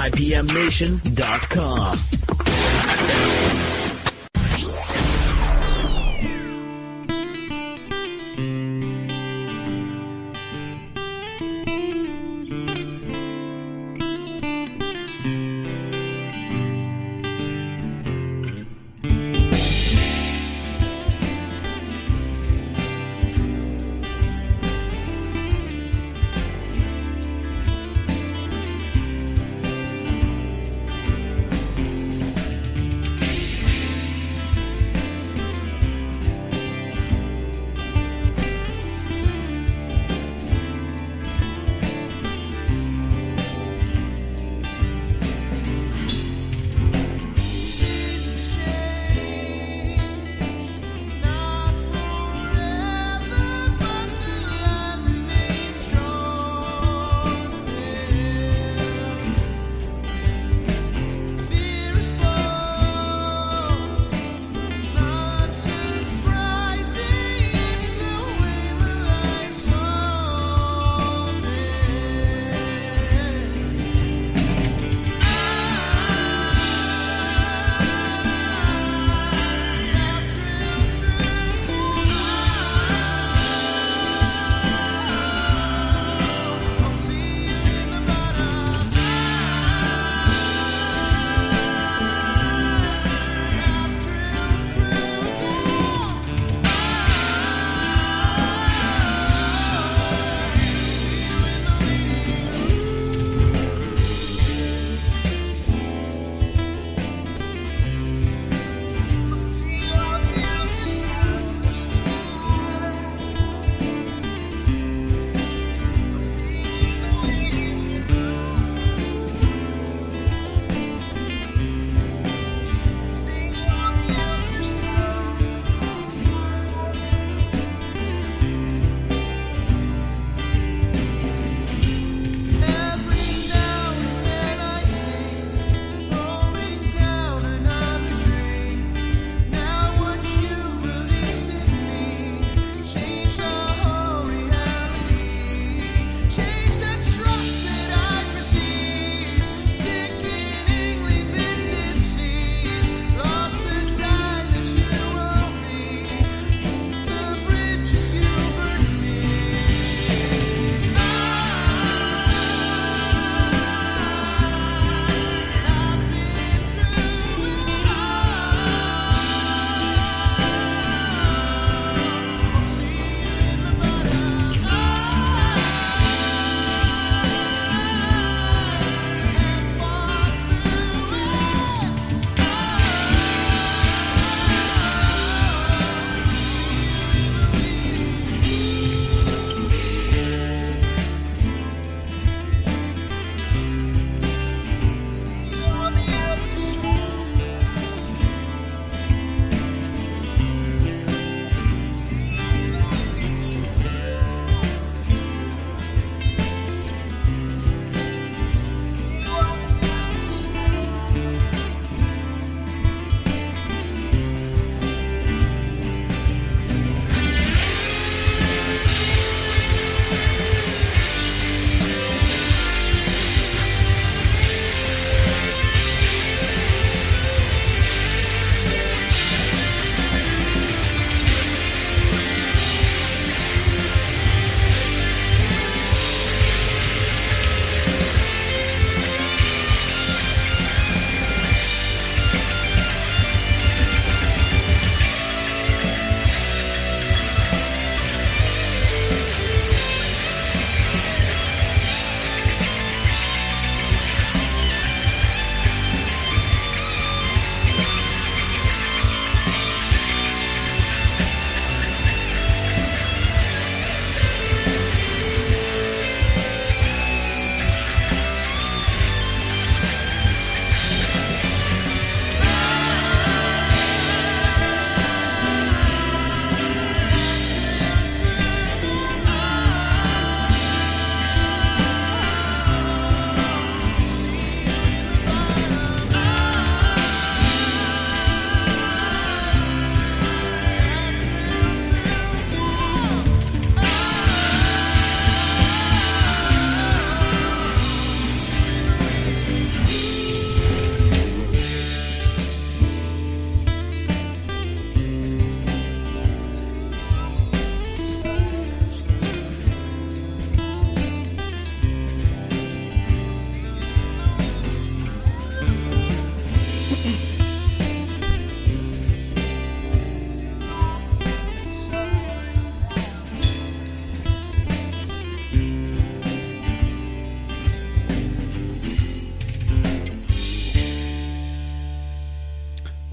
IPMNation.com.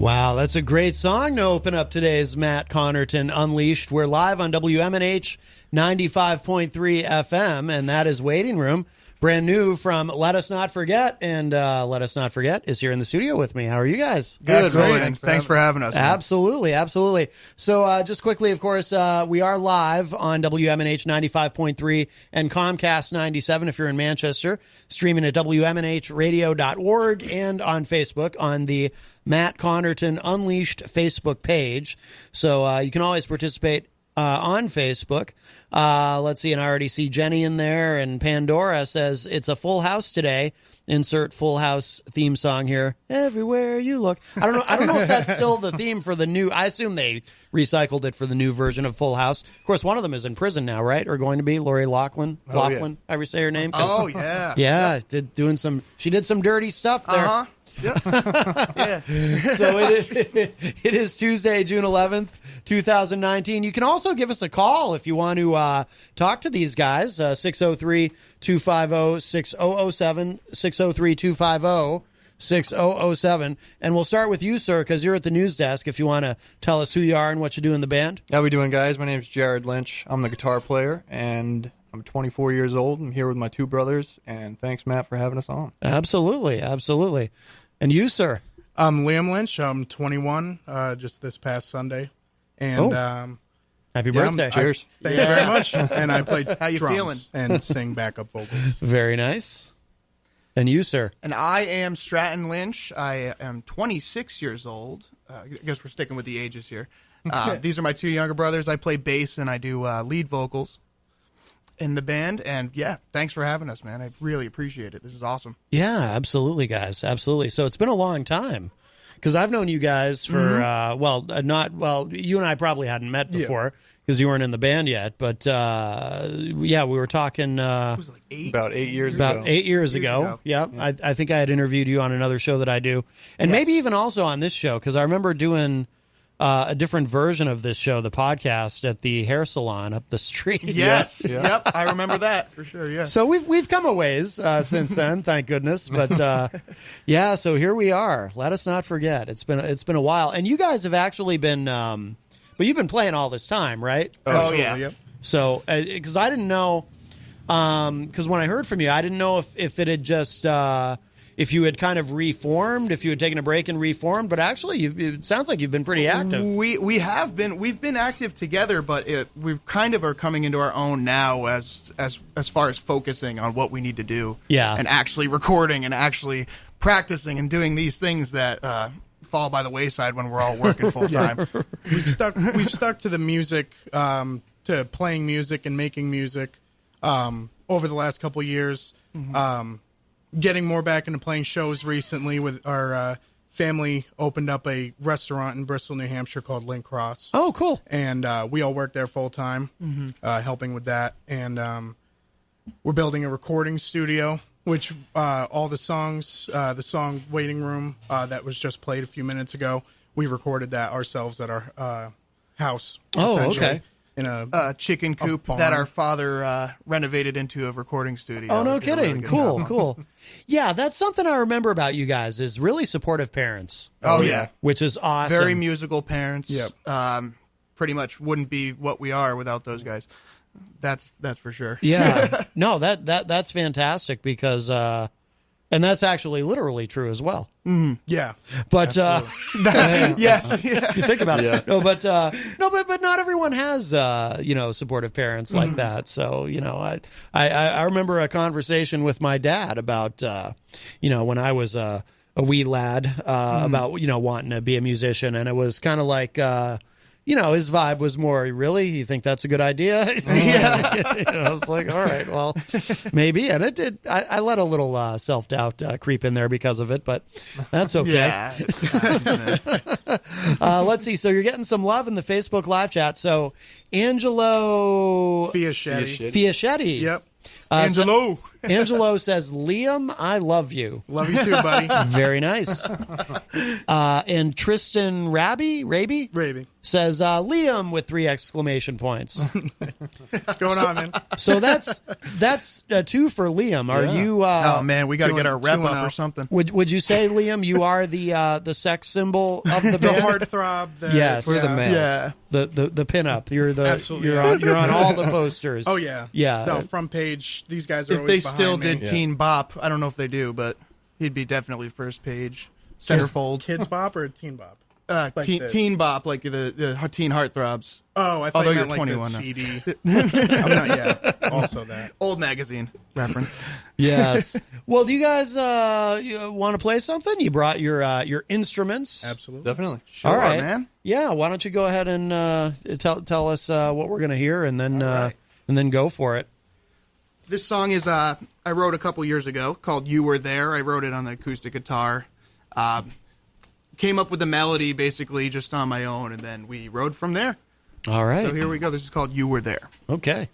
Wow, that's a great song to open up today's Matt Connarton Unleashed. We're live on WMNH 95.3 FM, and that is Waiting Room. Brand new from Let Us Not Forget, and Let Us Not Forget is here in the studio with me. How are you guys? Good, Thanks for having us. Man. Absolutely, absolutely. So just quickly, of course, we are live on WMNH 95.3 and Comcast 97 if you're in Manchester, streaming at WMNHradio.org and on Facebook on the Matt Connarton Unleashed Facebook page. So you can always participate on Facebook. Let's see, and I already see Jenny in there, and Pandora says it's a full house today. Insert Full House theme song here. Everywhere you look. I don't know if that's still the theme for the new. I assume they recycled it for the new version of Full House. Of course, one of them is in prison now, right? Or going to be Lori Loughlin. However you say her name. Oh yeah, yeah. She did some dirty stuff there. Yep. Yeah. So it is Tuesday, June 11th, 2019. You can also give us a call if you want to talk to these guys, 603-250-6007, 603-250-6007. And we'll start with you, sir, because you're at the news desk, if you want to tell us who you are and what you do in the band. How we doing, guys? My name is Jared Lynch. I'm the guitar player, and I'm 24 years old. I'm here with my two brothers, and thanks, Matt, for having us on. Absolutely, absolutely. And you, sir? I'm Liam Lynch. I'm 21, just this past Sunday. And happy birthday. Cheers. Thank you very much. And I play How you feeling? and sing backup vocals. Very nice. And you, sir? And I am Stratton Lynch. I am 26 years old. I guess we're sticking with the ages here. These are my two younger brothers. I play bass and I do lead vocals in the band. And yeah, thanks for having us, man. I really appreciate it. This is awesome. Yeah, absolutely, guys. Absolutely. So it's been a long time because I've known you guys for, you and I probably hadn't met before because you weren't in the band yet. But we were talking It was like about 8 years about ago. 8 years ago. Yeah. I think I had interviewed you on another show that I do. And maybe even also on this show because I remember doing a different version of this show, the podcast, at the hair salon up the street. Yes. Yep. I remember that for sure. Yeah. So we've come a ways since then, thank goodness. But so here we are. Let us not forget. It's been a while, and you guys have actually been, but you've been playing all this time, right? Oh yeah. Yep. So because I didn't know, because when I heard from you, I didn't know if it had just. If you had kind of reformed, if you had taken a break and reformed, but actually, it sounds like you've been pretty active. We have been. We've been active together, but we kind of are coming into our own now as far as focusing on what we need to do. Yeah. And actually recording and actually practicing and doing these things that fall by the wayside when we're all working full time. We've stuck to the music, to playing music and making music over the last couple of years. Mm-hmm. Getting more back into playing shows recently with our family opened up a restaurant in Bristol, New Hampshire called Link Cross. Oh, cool. And we all work there full time, helping with that. And we're building a recording studio, which all the songs, the song Waiting Room that was just played a few minutes ago, we recorded that ourselves at our house. Oh, okay. In a chicken coop that our father renovated into a recording studio. Oh, no kidding. Really cool. Yeah, that's something I remember about you guys is really supportive parents. Oh, yeah. Which is awesome. Very musical parents. Yep. Pretty much wouldn't be what we are without those guys. That's for sure. Yeah. No, that's fantastic because and that's actually literally true as well. Mm-hmm. Yeah. But yes. You think about it. No, but not everyone has supportive parents like that. So, I remember a conversation with my dad about when I was a wee lad about wanting to be a musician, and it was kind of like his vibe was more, really? You think that's a good idea? Yeah. I was like, all right, well, maybe. And it did. I let a little self-doubt creep in there because of it, but that's okay. Yeah. Let's see. So you're getting some love in the Facebook live chat. So Angelo Fiaschetti. Yep. Angelo. Angelo says, Liam, I love you. Love you too, buddy. Very nice. And Tristan Raby? says Liam with 3 exclamation points. What's going on, man? So that's 2 for Liam. Are you? Oh man, we got to get our rep 2-0. up or something. Would you say, Liam, you are the sex symbol of the The band? heartthrob. Yes. We're the males. Yeah. The pinup. You're Absolutely, you're on all the posters. Oh yeah, Yeah. No, front page. These guys are If always they still behind me. did Teen Bop, I don't know if they do, but he'd be definitely first page, centerfold. Kids Bop or Teen Bop. Like teen, the- teen Bop, like the Teen Heartthrobs. Oh, I thought Although you you're meant like 21 the now. CD. I'm not. Yeah, also that. Old magazine reference. Yes. Well, do you guys want to play something? You brought your instruments. Absolutely. Definitely. Sure, All right, man. Yeah. Why don't you go ahead and tell us what we're gonna hear, and then right. and then go for it. This song is I wrote a couple years ago called "You Were There." I wrote it on the acoustic guitar. Came up with the melody basically just on my own, and then we wrote from there. All right. So here we go. This is called "You Were There." Okay.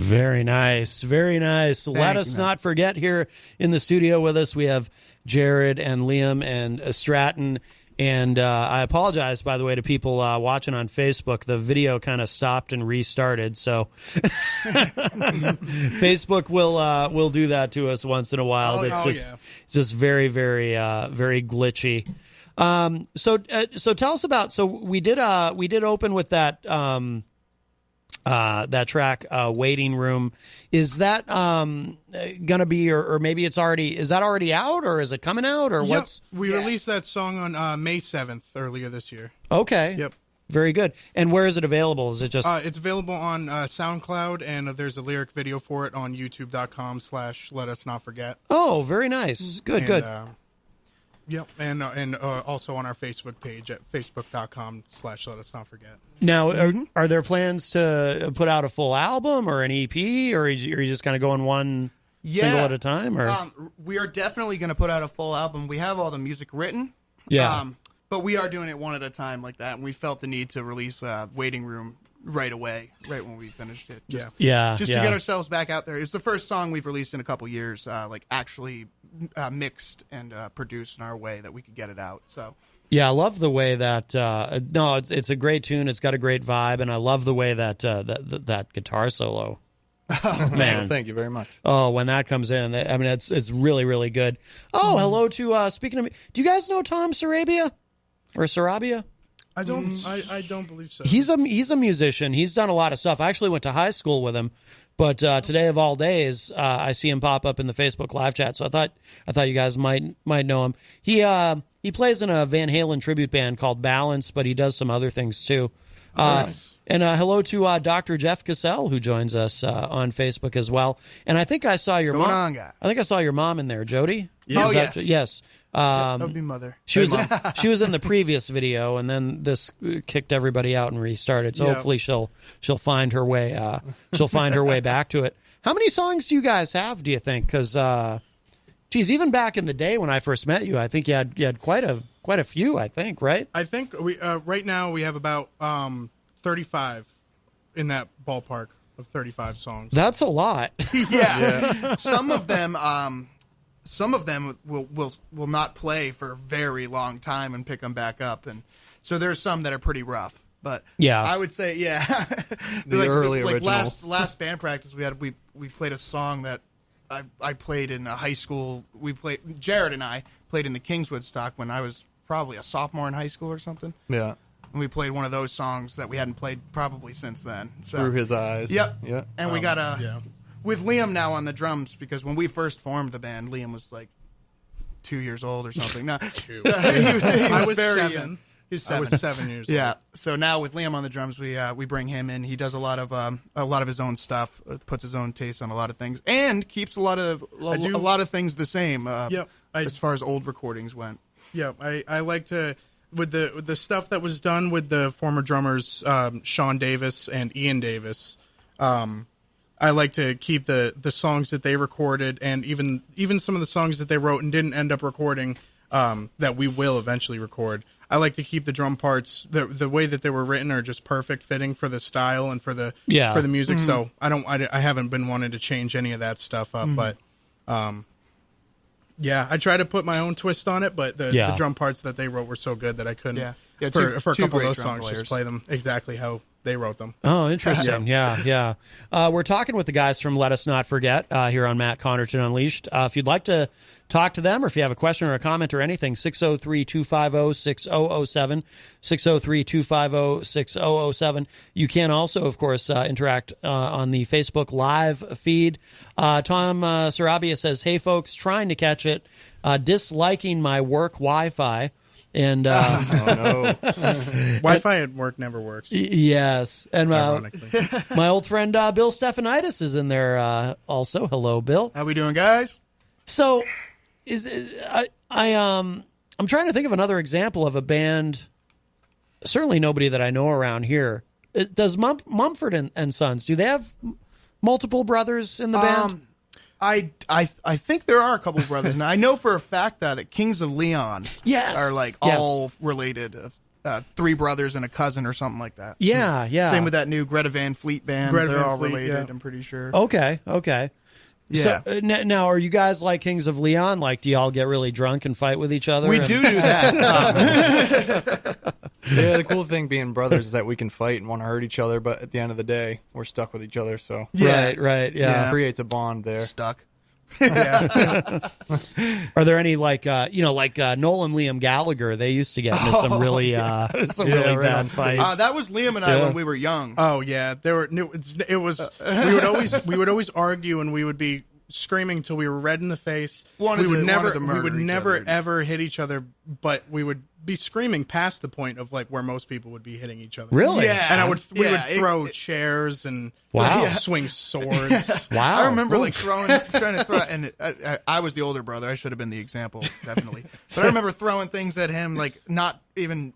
Very nice. Very nice. Let us not forget, here in the studio with us, we have Jared and Liam and Stratton. And I apologize, by the way, to people watching on Facebook. The video kind of stopped and restarted, so Facebook will do that to us once in a while. It's just very, very, very glitchy. So tell us about. So we did open with that that track, Waiting Room. Is that gonna be, or maybe it's already, is that already out, or is it coming out, or what's? We released that song on May 7th earlier this year. Okay. Yep. Very good. And where is it available? Is it just? It's available on SoundCloud, and there's a lyric video for it on youtube.com/letusnotforget. Oh, very nice. Good, good. Yep, and also on our Facebook page at facebook.com/letusnotforget. Now, are there plans to put out a full album or an EP, or are you just kind of going one single at a time? Or we are definitely going to put out a full album. We have all the music written. Yeah. But we are doing it one at a time like that, and we felt the need to release Waiting Room right away, right when we finished it. Just to get ourselves back out there. It's the first song we've released in a couple years, like actually mixed and produced in our way that we could get it out. So yeah, I love the way that it's a great tune. It's got a great vibe, and I love the way that that guitar solo. Oh, man, thank you very much. Oh, when that comes in, I mean, it's really, really good. Oh, hello to speaking of me. Do you guys know Tom Sarabia or Sarabia? I don't believe so. He's a musician. He's done a lot of stuff. I actually went to high school with him, but today of all days, I see him pop up in the Facebook live chat. So I thought you guys might know him. He plays in a Van Halen tribute band called Balance, but he does some other things too. Nice. And hello to Dr. Jeff Cassell, who joins us on Facebook as well. And I think I saw your mom. I think I saw your mom in there, Jody. Yes. Yes. That would be Mother. She was in the previous video, and then this kicked everybody out and restarted. So hopefully she'll find her way. She'll find her way back to it. How many songs do you guys have? Do you think? Because even back in the day when I first met you, I think you had quite a few. I think, right? I think we right now we have about 35 in that ballpark of 35 songs. That's a lot. Yeah. Some of them will not play for a very long time and pick them back up, and so there's some that are pretty rough. But I would say the early originals. Last band practice we had, we played a song that I played in high school. Jared and I played in the Kingswood stock when I was probably a sophomore in high school or something. Yeah. And we played one of those songs that we hadn't played probably since then. So, Through His Eyes. Yep. Yeah. And we got with Liam now on the drums, because when we first formed the band, Liam was like 2 years old or something. No, I was very 7. young. He was 7. I was 7 years old. Yeah. So now with Liam on the drums, we bring him in. He does a lot of his own stuff, puts his own taste on a lot of things, and keeps a lot of things the same. As far as old recordings went. Yeah, I like to with the stuff that was done with the former drummers Sean Davis and Ian Davis. I like to keep the songs that they recorded, and even some of the songs that they wrote and didn't end up recording that we will eventually record. I like to keep the drum parts the way that they were written are just perfect fitting for the style and for the music. Mm-hmm. So I haven't been wanting to change any of that stuff up, but I try to put my own twist on it. But the drum parts that they wrote were so good that I couldn't for a couple of those songs just play them exactly how they wrote them. Oh, interesting. Yeah. We're talking with the guys from Let Us Not Forget here on Matt Connarton Unleashed. If you'd like to talk to them, or if you have a question or a comment or anything, 603-250-6007, 603-250-6007. You can also, of course, interact on the Facebook Live feed. Tom Sarabia says, "Hey, folks, trying to catch it, disliking my work Wi-Fi." And Wi-Fi at work never works. Yes, and my old friend Bill Stephanitis is in there also. Hello, Bill. How we doing, guys? So, I'm trying to think of another example of a band. Certainly, nobody that I know around here. Does Mumford and Sons? Do they have multiple brothers in the band? I think there are a couple of brothers. Now, I know for a fact that Kings of Leon are all related. three brothers and a cousin or something like that. Yeah, yeah. Same with that new Greta Van Fleet band. Greta They're Van all Fleet, related, yeah. I'm pretty sure. Okay. Yeah. So now, are you guys like Kings of Leon? Like, do y'all get really drunk and fight with each other? We do that. Yeah, the cool thing being brothers is that we can fight and want to hurt each other, but at the end of the day, we're stuck with each other, so Yeah. Right. Yeah. it creates a bond there. Stuck. Are there any like Noel and Liam Gallagher? They used to get into some really really bad fights. That was Liam and I when we were young. Oh yeah, there were. It was. We would always argue, and we would be screaming till we were red in the face. We would never ever hit each other, but we would be screaming past the point of like where most people would be hitting each other. Really? Yeah. And we would throw chairs and swing swords. Wow. I remember like trying to throw, and I was the older brother. I should have been the example, definitely. But I remember throwing things at him, like not even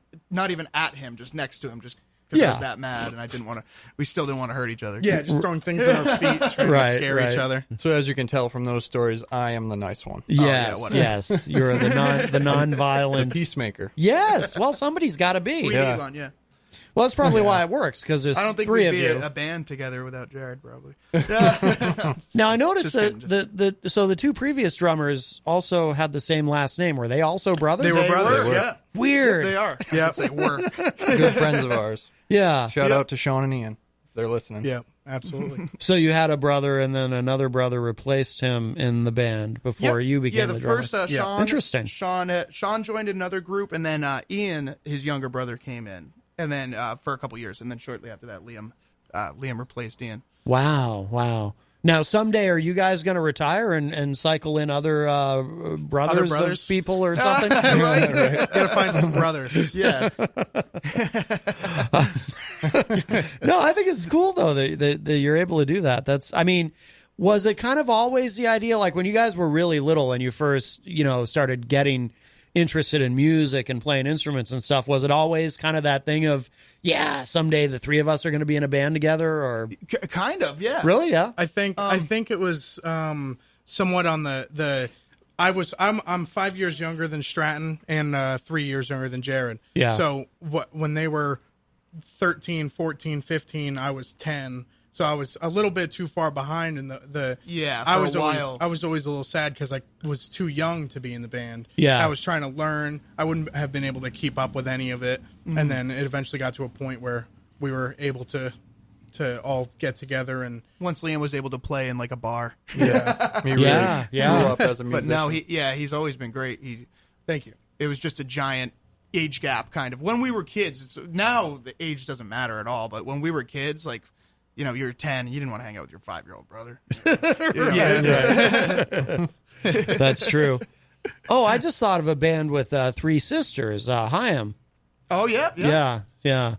at him, just next to him, just because I was that mad, and we still didn't want to hurt each other. Yeah, just throwing things at our feet, trying to scare each other. So as you can tell from those stories, I am the nice one. Yes. You're the non-violent Peacemaker. Yes. Well, somebody's got to be. We need one, yeah. Well, that's probably why it works, because there's I don't think three we'd of be you. a band together without Jared, probably. Now, I noticed Just that the two previous drummers also had the same last name. Were they also brothers? They were brothers. Yeah. Weird. They are. Yeah. They were. Good friends of ours. Yeah. Shout out to Sean and Ian if they're listening. Yeah, absolutely. So you had a brother, and then another brother replaced him in the band before you became the drummer. first Sean. Interesting. Sean joined another group, and then Ian, his younger brother, came in, and then for a couple years, and then shortly after that, Liam replaced Ian. Wow. Now, someday, are you guys going to retire and cycle in other brothers of people or something? Gotta find some brothers. Yeah. No, I think it's cool though that you're able to do that. Was it kind of always the idea, like when you guys were really little and you first, started getting interested in music and playing instruments and stuff, was it always kind of that thing of, someday the three of us are going to be in a band together? Or Kind of, yeah. really? Yeah. I think it was somewhat on the I'm 5 years younger than Stratton and 3 years younger than Jared. Yeah. So when they were 13, 14, 15, I was 10. So I was a little bit too far behind in the I was a little sad because I was too young to be in the band. Yeah. I was trying to learn. I wouldn't have been able to keep up with any of it. Mm-hmm. And then it eventually got to a point where we were able to all get together, and once Liam was able to play in like a bar. Yeah. Me really grew up as a musician. But now he's always been great. Thank you. It was just a giant age gap kind of. When we were kids, now the age doesn't matter at all, but when we were kids, like, you're 10, you didn't want to hang out with your 5-year-old brother. That's true. Oh, I just thought of a band with three sisters, Haim. Oh, yeah. Yeah.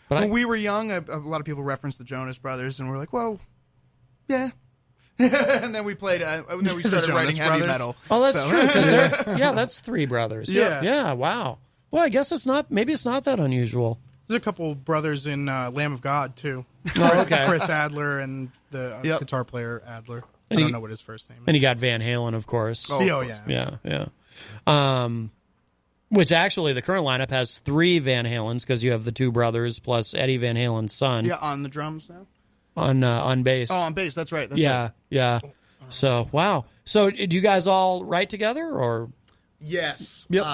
But when we were young, a lot of people referenced the Jonas Brothers, and we're like, "Whoa, yeah." And then we played. And then we started writing heavy metal. Oh, that's true. 'Cause that's three brothers. Yeah. Wow. Well, I guess it's not. Maybe it's not that unusual. There's a couple brothers in Lamb of God too. Oh, okay. Chris Adler and the guitar player Adler. I don't know what his first name is. And you got Van Halen, of course. Oh yeah. Yeah. Which actually, the current lineup has three Van Halens because you have the two brothers plus Eddie Van Halen's son. Yeah, on the drums now. On bass. Oh, on bass. That's right. Yeah. So wow. So do you guys all write together or? Yes. Yep.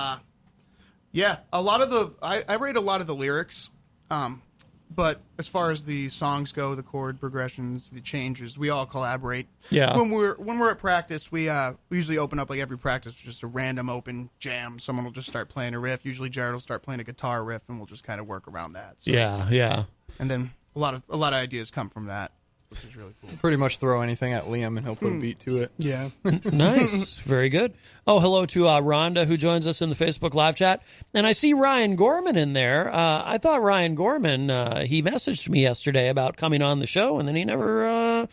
Yeah. A lot of I write a lot of the lyrics, but as far as the songs go, the chord progressions, the changes, we all collaborate. Yeah. When we're at practice, we usually open up like every practice with just a random open jam. Someone will just start playing a riff. Usually Jared will start playing a guitar riff, and we'll just kind of work around that. So. Yeah. And then a lot of ideas come from that, which is really cool. Pretty much throw anything at Liam and he'll put a beat to it. Yeah. Nice. Very good. Oh, hello to Rhonda, who joins us in the Facebook live chat. And I see Ryan Gorman in there. I thought Ryan Gorman, he messaged me yesterday about coming on the show, and then he never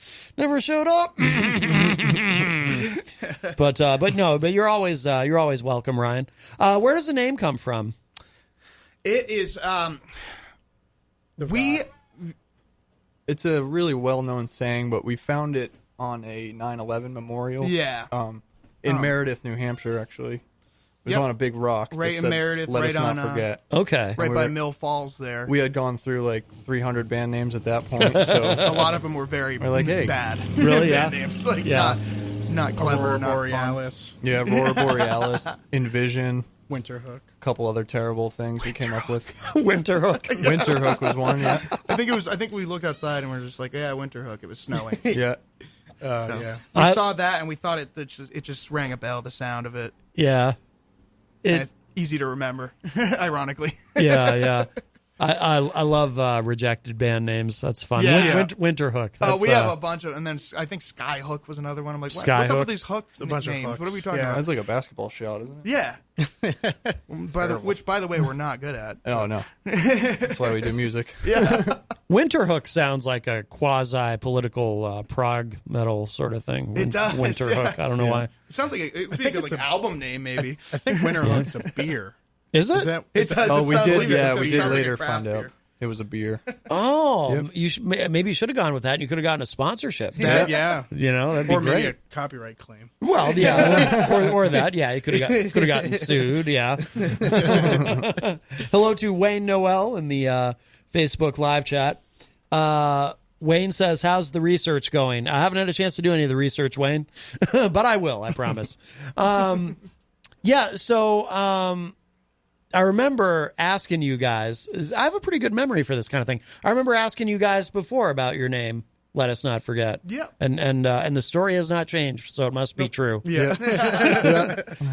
showed up. But you're always welcome, Ryan. Where does the name come from? It is It's a really well-known saying, but we found it on a 9/11 memorial. Yeah. In Meredith, New Hampshire, actually. It was on a big rock. that Right in said, Meredith, Let right us not on, forget. Okay. Right we by were- Mill Falls there. We had gone through like 300 band names at that point, so A lot of them were very We're like, hey. bad. Really? band Yeah. names. Like, Yeah. not clever, Aurora not fun. Borealis, yeah, Aurora Borealis, Envision, Winterhook. a couple other terrible things we came up with. Winterhook. Winterhook was one, yeah. I think we looked outside and we were just like, yeah, Winterhook. It was snowing. Yeah. Yeah. We I- saw that and we thought it just rang a bell. The sound of it. Yeah. And it's easy to remember. Ironically. Yeah. I love rejected band names. That's fun. Yeah. Winterhook. Oh, That's, we have a bunch of, and then I think Skyhook was another one. I'm like, what's up Skyhook. with these hook A bunch of names? hooks. What are we talking Yeah. about? That's like a basketball shot, isn't it? Yeah. Which, by the way, we're not good at. Oh, no. That's why we do music. Yeah. Winterhook sounds like a quasi-political prog metal sort of thing. It does, Winterhook. yeah. I don't know why. It sounds like it would be a good like, album name, maybe. I think Winterhook's a beer. Is it? Is that? It does. Oh, It we sounds did. like Yeah, it we sounds did like a later craft find out beer. it was a beer. Oh, maybe you should have gone with that. You could have gotten a sponsorship. Yeah. You know, that'd be Or maybe great. a copyright claim. Well, yeah, or that. Yeah, you could have gotten sued. Yeah. Hello to Wayne Noel in the Facebook live chat. Wayne says, "How's the research going?" I haven't had a chance to do any of the research, Wayne, but I will. I promise. Yeah. So I remember asking you guys. I have a pretty good memory for this kind of thing. I remember asking you guys before about your name. Let us not forget. Yeah. And the story has not changed, so it must be true. Yeah.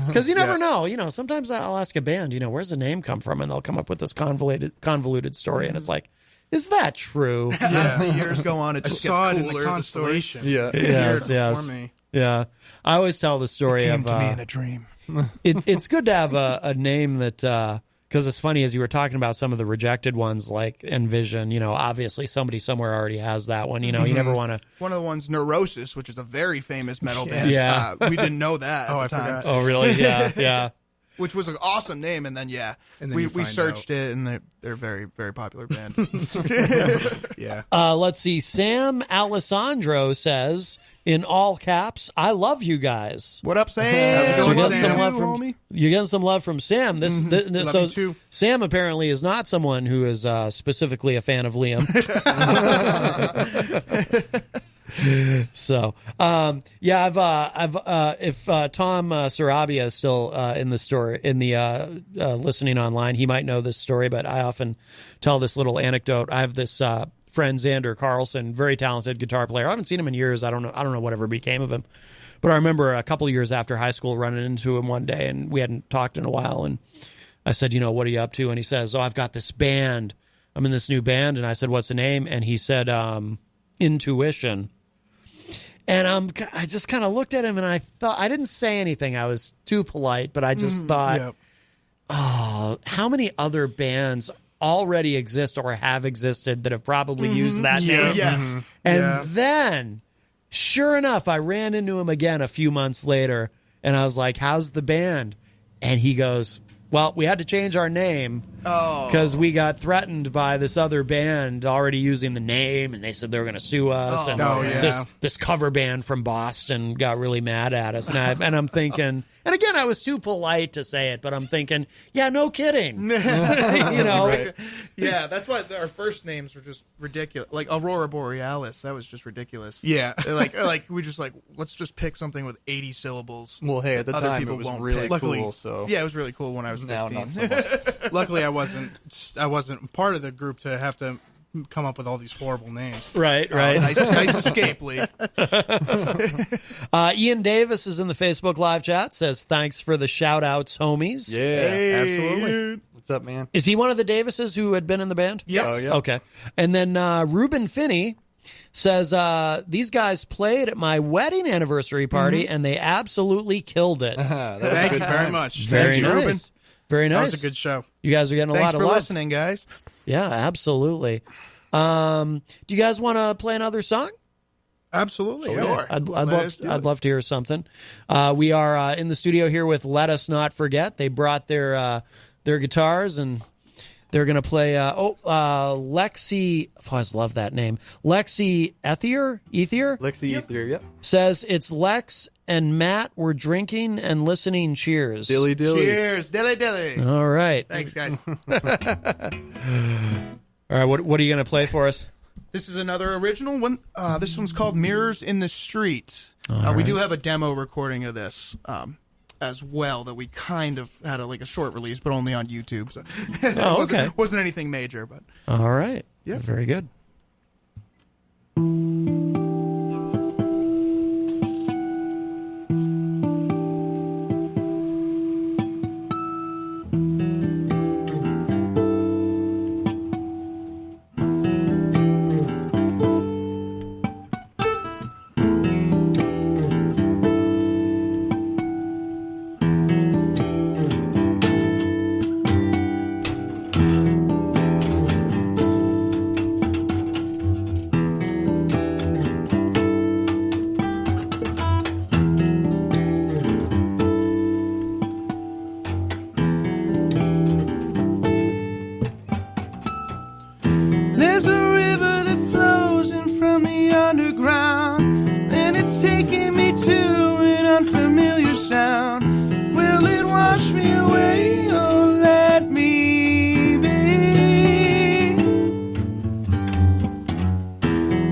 Because you never know. You know, sometimes I'll ask a band, you know, where's the name come from? And they'll come up with this convoluted story. And it's like, is that true? As the years go on, it I just saw gets it in cooler. the the story. constellation. Yeah. Yes, It appeared yes. For me. Yeah. I always tell the story Came of to me in a dream. it's good to have a name that because it's funny as you were talking about some of the rejected ones like Envision, you know, obviously somebody somewhere already has that one. You know, you never want to. One of the ones, Neurosis, which is a very famous metal band. Yeah. We didn't know that at Oh, the I time. forgot. Oh, really? Yeah, yeah. Which was an awesome name, and then And then we you find searched it, and they're a very, very popular band. Yeah. Let's see. Sam Alessandro says in all caps, "I love you guys." What up, Sam? How's it So going, you're getting Sam? some love from homie? you're getting some love from Sam. This Love so you too. Sam apparently is not someone who is specifically a fan of Liam. So yeah, I've if Tom Sarabia is still in the story in the listening online, he might know this story. But I often tell this little anecdote. I have this friend Xander Carlson, very talented guitar player. I haven't seen him in years. I don't know whatever became of him. But I remember a couple of years after high school running into him one day, and we hadn't talked in a while. And I said, you know, what are you up to? And he says, oh, I've got this band. I'm in this new band. And I said, what's the name? And he said, Intuition. And I just kind of looked at him and I thought, I didn't say anything. I was too polite, but I just thought, Yep. oh, how many other bands already exist or have existed that have probably used that name? Yes. And then, sure enough, I ran into him again a few months later, and I was like, how's the band? And he goes, well, we had to change our name because we got threatened by this other band already using the name, and they said they were going to sue us. And this cover band from Boston got really mad at us. And I'm thinking, and again, I was too polite to say it, but I'm thinking, yeah, no kidding. You know? Right. Yeah, that's why our first names were just ridiculous. Like Aurora Borealis, that was just ridiculous. Yeah. like we just let's just pick something with 80 syllables. Well, hey, at the Other time people it was won't really pick. Luckily- cool. So Yeah, it was really cool when I was 15. now not so much. Luckily, I wasn't part of the group to have to come up with all these horrible names. Right. Nice escape, Lee. Ian Davis is in the Facebook live chat, says, thanks for the shout outs, homies. Yeah, absolutely. What's up, man? Is he one of the Davises who had been in the band? Yep. Oh, yeah. Okay. And then Ruben Finney says, these guys played at my wedding anniversary party and they absolutely killed it. That was Thank a you good very time. much. Very Thank you, nice. Ruben. Very That nice. was a good show. You guys are getting a Thanks lot of for love. listening, guys. Yeah, absolutely. Do you guys want to play another song? Absolutely. Sure. I'd Let's do I'd it. love to hear something. We are in the studio here with Let Us Not Forget. They brought their guitars and They're going to play, Lexi, I always love that name. Lexi Ethier? Lexi Ether, yep. Says it's Lex and Matt were drinking and listening. Cheers. Dilly dilly. Cheers. Dilly dilly. All right. Thanks, guys. All right. What are you going to play for us? This is another original one. This one's called Mirrors in the Street. All We right. do have a demo recording of this as well that we kind of had a short release, but only on YouTube. So Oh, okay. wasn't anything major, but All right. Yeah. Very good. there's a river that flows in from the underground, and it's taking me to an unfamiliar sound. Will it wash me away or let me be?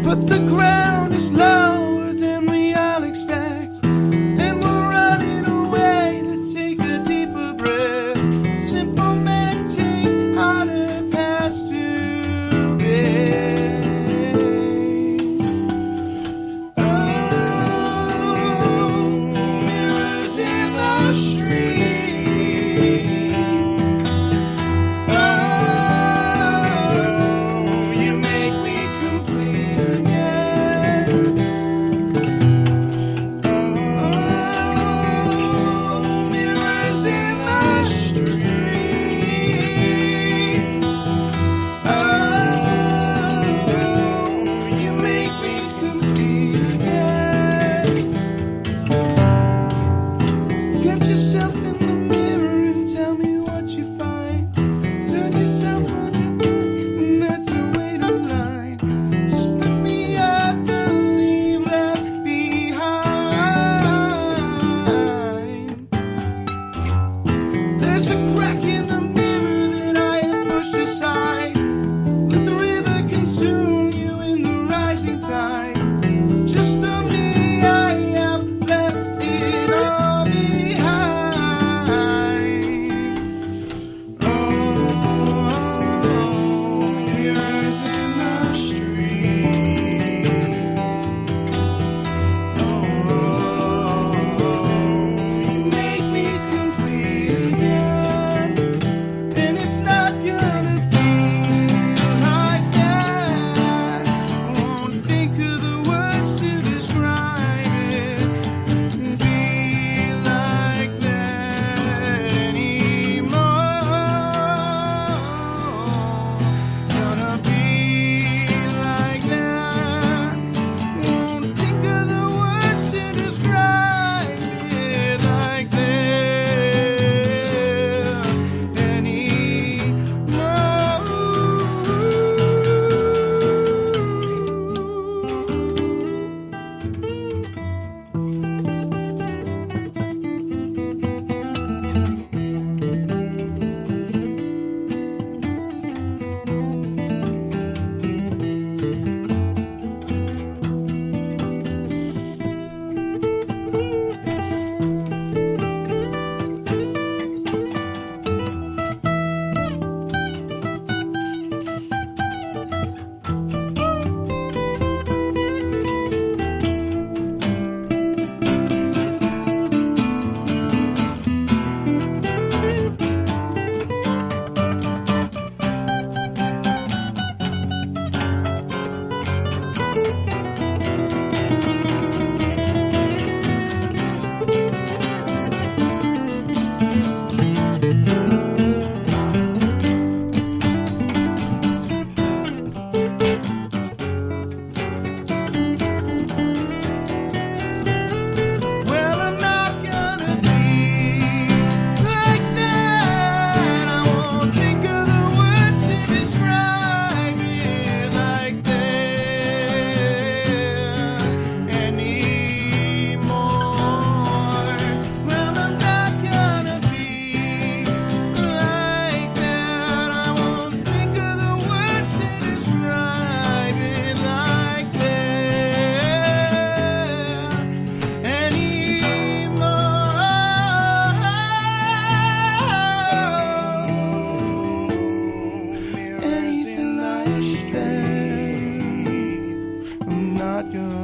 But the ground is lower than we all expect, and we're running away to take a deeper breath. Simple meditate, harder paths to bear. Oh, mirrors in the street. Oh, you make me complete, yeah.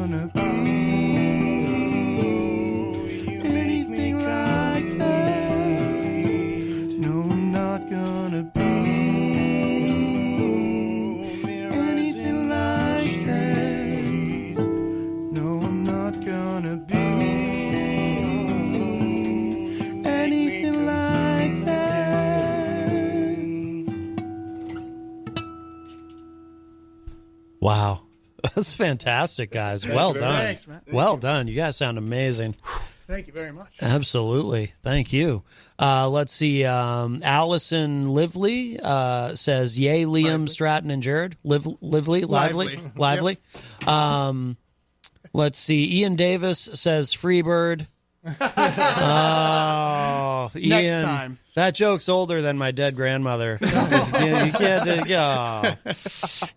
gonna be anything like that. No, I'm not gonna be anything like that. No, I'm not gonna be anything like that. Wow. That's fantastic, guys. Well done. Thanks, man. Well done. You guys sound amazing. Thank you very much. Absolutely. Thank you. Let's see. Allison Lively says, yay, Liam, Stratton, and Jared. Lively. Lively. Let's see. Ian Davis says, Freebird. Oh, Ian. Next time. That joke's older than my dead grandmother. You can't do, oh.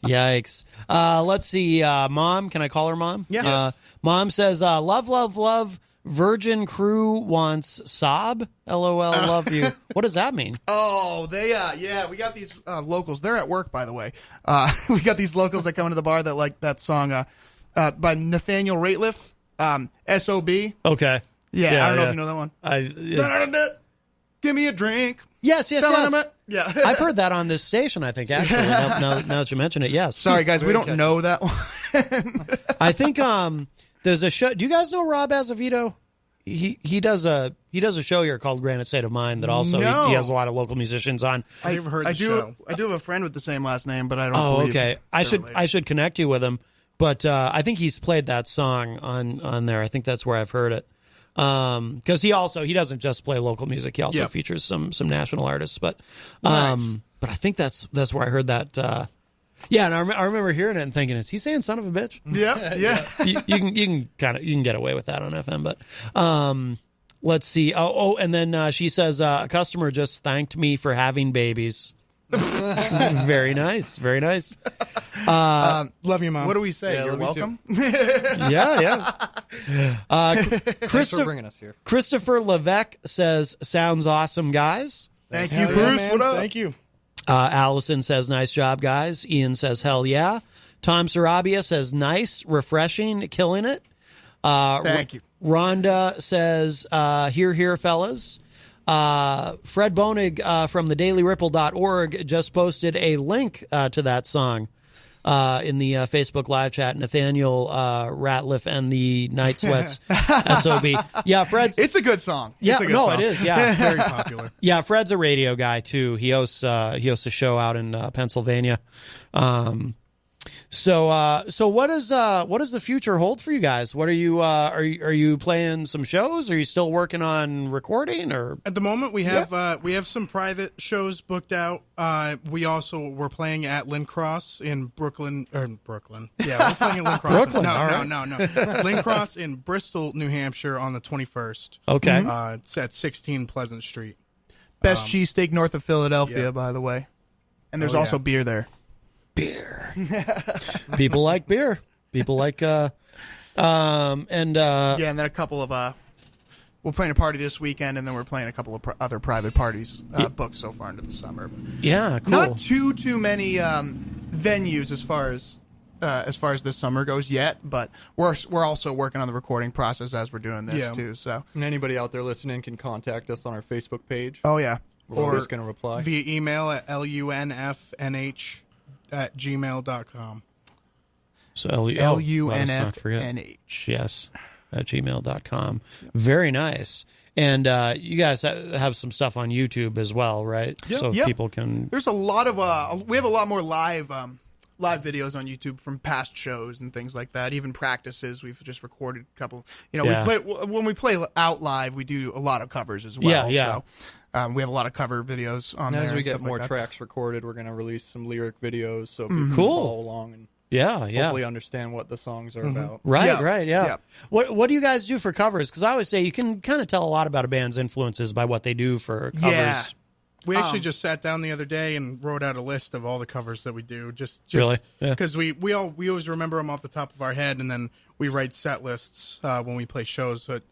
Yikes. Let's see. Mom, can I call her Mom? Yeah. Yes. Mom says, love, love, love. Virgin Crew wants sob. LOL, love you. What does that mean? Oh, they, we got these locals. They're at work, by the way. We got these locals that come into the bar that like that song by Nathaniel Rateliff, S.O.B. Okay. Yeah, I don't know if you know that one. Give me a drink. Yes. Yeah. I've heard that on this station, I think, actually. Now that you mention it, yes. Sorry, guys, we don't know that one. I think there's a show. Do you guys know Rob Azevedo? He does a show here called Granite State of Mind that also No. he has a lot of local musicians on. I've heard the show. I do have a friend with the same last name, but I don't. Oh, believe okay. I should connect you with him, but I think he's played that song on there. I think that's where I've heard it. Because he doesn't just play local music. He also features some national artists. But Nice. but I think that's where I heard that. And I remember hearing it and thinking, is he saying "son of a bitch"? Yeah. you can get away with that on FM. But let's see. And then she says a customer just thanked me for having babies. Very nice. Very nice. Love you, Mom. What do we say? Yeah, You're love you welcome. Yeah. Thanks for bringing us here. Christopher Levesque says, sounds awesome, guys. Thank you, Hell yeah, Bruce. man. What up? Thank you. Allison says, nice job, guys. Ian says, hell yeah. Tom Sarabia says, nice, refreshing, killing it. Thank you. Rhonda says, here, fellas. Fred Bonig from thedailyripple.org just posted a link to that song in the Facebook live chat. Nathaniel Ratliff and the Night Sweats SOB. Yeah, Fred's. It's a good song. Yeah, It's a good no, song. it is. Yeah, Very popular. yeah. Fred's a radio guy too. He hosts a show out in Pennsylvania. So what does the future hold for you guys? What are you playing some shows? Are you still working on recording or? At the moment, we have some private shows booked out. We're playing at Lynn Cross in Brooklyn. Yeah, we're playing at Lynn Cross. Brooklyn, No. Lynn Cross in Bristol, New Hampshire on the 21st. Okay. It's at 16 Pleasant Street. Best cheesesteak north of Philadelphia, by the way. And there's also beer there. Beer. People like beer. People like and then a couple of we're playing a party this weekend, and then we're playing a couple of other private parties booked so far into the summer. yeah, cool. Not too many venues as far as this summer goes yet, but we're also working on the recording process as we're doing this too. So And anybody out there listening can contact us on our Facebook page. oh yeah, We're always going to reply. Via email at lunfnh@gmail.com. So LUNFNH. Yes, at gmail.com. Very nice. And you guys have some stuff on YouTube as well, right? So Yep. people can. There's a lot of we have a lot more live videos on YouTube from past shows and things like that. Even practices, we've just recorded a couple. You know, when we play out live, we do a lot of covers as well. Yeah. So we have a lot of cover videos on And there. as we and get stuff more like that. tracks recorded, we're going to release some lyric videos so people can Cool. follow along and Yeah. hopefully understand what the songs are about. Right. Yeah. Yeah. What do you guys do for covers? Because I always say you can kind of tell a lot about a band's influences by what they do for covers. Yeah. We actually just sat down the other day and wrote out a list of all the covers that we do. Just Really? Yeah. because we always remember them off the top of our head, and then we write set lists when we play shows. But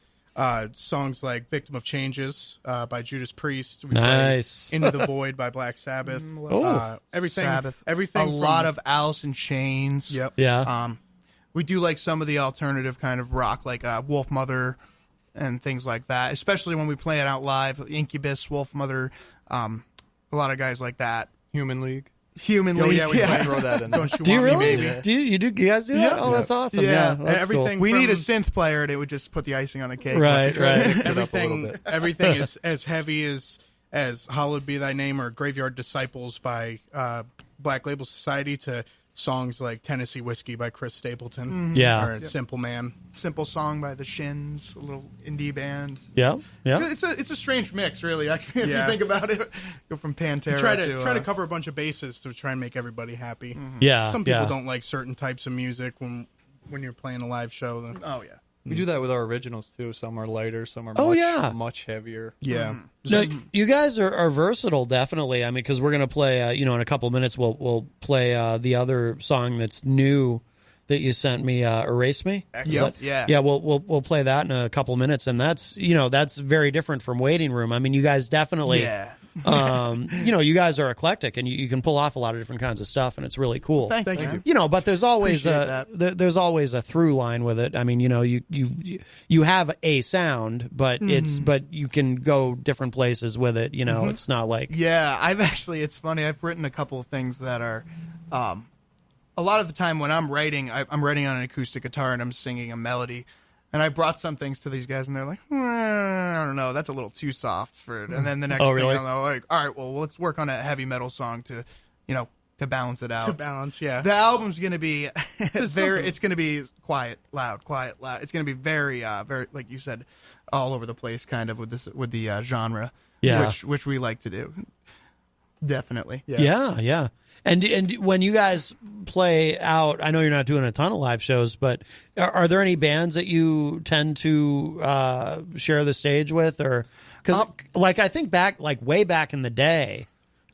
songs like "Victim of Changes" by Judas Priest, we play Nice. "Into the Void" by Black Sabbath, Oh. everything, Sabbath. everything. A lot of Alice in Chains. Yep. Yeah. we do like some of the alternative kind of rock, like Wolf Mother and things like that, especially when we play it out live. Incubus, Wolf Mother, a lot of guys like that. Human League. Human Oh, League. yeah, we I throw that in there. Don't you Do you want me, really? maybe? Do you guys do that? Yeah. Oh, that's awesome. Yeah. That's Everything- We from- need a synth player, and it would just put the icing on the cake. Right, Try to right. mix it up a little Everything bit. everything is as heavy as Hallowed Be Thy Name or Graveyard Disciples by Black Label Society to songs like Tennessee Whiskey by Chris Stapleton. Yeah. Or Simple Man. Simple song by the Shins, a little indie band. Yeah, yeah. It's a strange mix, really. Actually, if Yeah. you think about it, go from Pantera Try to to cover a bunch of bases to try and make everybody happy. Yeah, Some people yeah. don't like certain types of music when you're playing a live show. Then. Oh yeah. We do that with our originals too. Some are lighter, some are Oh, much, yeah. much heavier. Yeah. No, you guys are versatile, definitely. I mean, because we're going to play, in a couple minutes, we'll play the other song that's new that you sent me, "Erase Me." Yep. Yeah. Yeah, we'll play that in a couple minutes, and that's very different from Waiting Room. I mean, you guys definitely, Yeah. you guys are eclectic, and you can pull off a lot of different kinds of stuff, and it's really cool. Thank you. you. But there's always Appreciate there's always a through line with it. I mean, you have a sound, but but you can go different places with it. It's not like Yeah, it's funny. I've written a couple of things that are, a lot of the time when I'm writing, I'm writing on an acoustic guitar and I'm singing a melody. And I brought some things to these guys and they're like, I don't know, that's a little too soft for it. And then the next thing really? I'll know, like, all right, well, let's work on a heavy metal song to balance it out. To balance, yeah. The album's going to be it's going to be quiet, loud. It's going to be very, very, like you said, all over the place kind of with the genre, Yeah. which we like to do. Definitely. Yeah. And when you guys play out, I know you're not doing a ton of live shows, but are there any bands that you tend to share the stage with, or because I think back, way back in the day,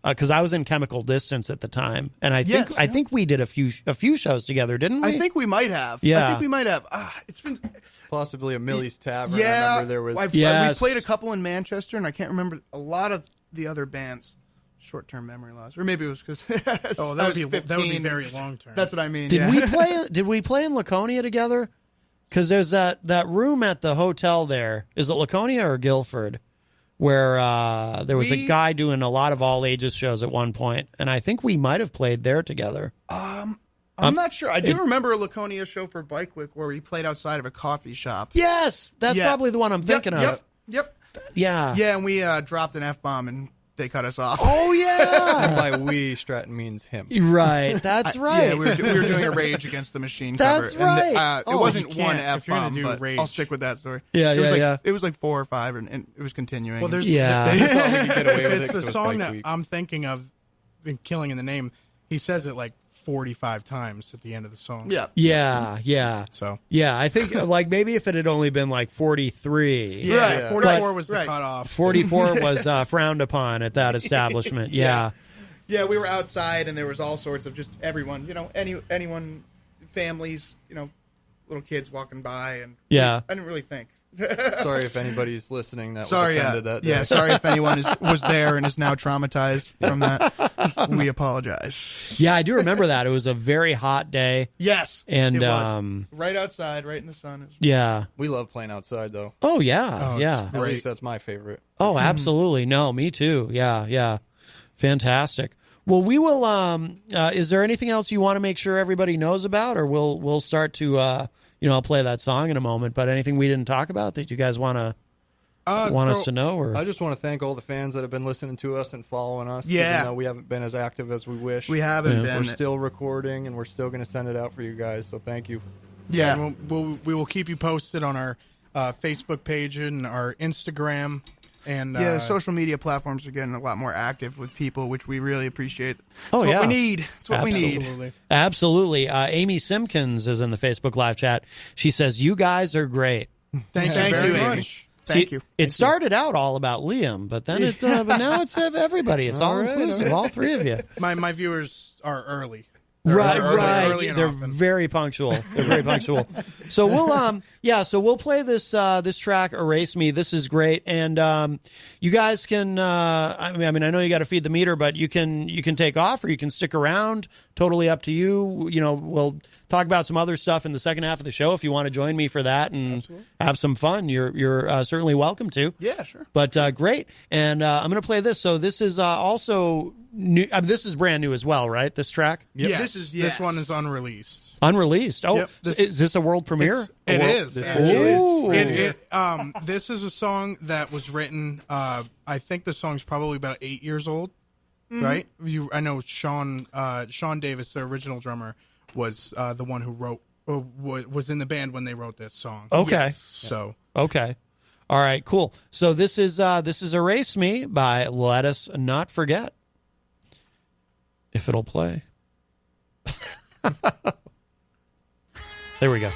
because I was in Chemical Distance at the time, and I think we did a few shows together, didn't we? I think we might have. Yeah. I think we might have. It's been. Possibly a Millie's Tavern. I Yeah. remember there was. We Yes. played a couple in Manchester, and I can't remember a lot of the other bands. Short-term memory loss, or maybe it was because Oh, that would be very long term. That's what I mean. Did we play? Did we play in Laconia together? Because there's that room at the hotel there. Is it Laconia or Guilford? Where there was a guy doing a lot of all ages shows at one point, and I think we might have played there together. I'm not sure. I do remember a Laconia show for Bike Week where we played outside of a coffee shop. Yes, that's Yeah. probably the one I'm thinking of. Yep. Yeah. Yeah, and we dropped an F-bomb and they cut us off. Oh yeah. By we, Stratton means him. Right. That's right. Yeah, we were doing a Rage Against the Machine That's cover. right. And, Oh, it wasn't you can't. one If you're gonna F-bomb, do but Rage. I'll stick with that story. Yeah, it was yeah. It was like 4 or 5, and it was continuing. Well, there's Yeah. I thought we could get away with it it's 'cause the it was song Bike that Week. I'm thinking of in Killing in the Name. He says it like 45 times at the end of the song. yeah. Yeah. So Yeah, I think maybe if it had only been 43. Yeah. right, 44 Right, was the right. cutoff. 44 was frowned upon at that establishment. Yeah. Yeah, we were outside, and there was all sorts of just everyone, anyone, families, little kids walking by, and Yeah. I didn't really think. Sorry if anybody's listening that Sorry, was offended that day. yeah. Sorry if anyone was there and is now traumatized from that. We apologize. Yeah, I do remember that. It was a very hot day. Yes, And, it was. Right outside, right in the sun. It was Yeah. We love playing outside, though. Oh, yeah. Oh, it's yeah. At Great. least that's my favorite. Oh, absolutely. No, me too. Yeah. Fantastic. Well, we will. Is there anything else you want to make sure everybody knows about, or we'll start to I'll play that song in a moment. But anything we didn't talk about that you guys want us to know, or I just want to thank all the fans that have been listening to us and following us. Yeah. Even though we haven't been as active as we wish. we haven't Yeah. been. We're still recording, and we're still going to send it out for you guys. So thank you. yeah. And we will keep you posted on our Facebook page and our Instagram. And Yeah, the social media platforms are getting a lot more active with people, which we really appreciate. Oh, It's yeah. what we need. It's what we need. Absolutely. absolutely. Amy Simpkins is in the Facebook live chat. She says, "You guys are great." Thank you Thank very you, Amy. much. Thank See, you. It started out all about Liam, but then but now it's everybody. It's all inclusive, all three of you. My viewers are early. Right. early and They're often. very punctual. So we'll play this track, "Erase Me." This is great, and you guys can. I know you got to feed the meter, but you can take off or you can stick around, totally up to you. You know, we'll talk about some other stuff in the second half of the show if you want to join me for that and have some fun. You're certainly welcome to. Yeah, sure. But great. And I'm going to play this. So this is also new. This is brand new as well, right? This track? Yep. Yes, This one is unreleased. Unreleased. Oh, Yep. Is this a world premiere? It is. Ooh. This is a song that was written. I think the song's probably about 8 years old, right? I know Sean Davis, the original drummer, was the one who wrote. Was in the band when they wrote this song. Okay. Yes. So Okay. All right, cool. So this is Erase Me by Let Us Not Forget. If it'll play. There we go.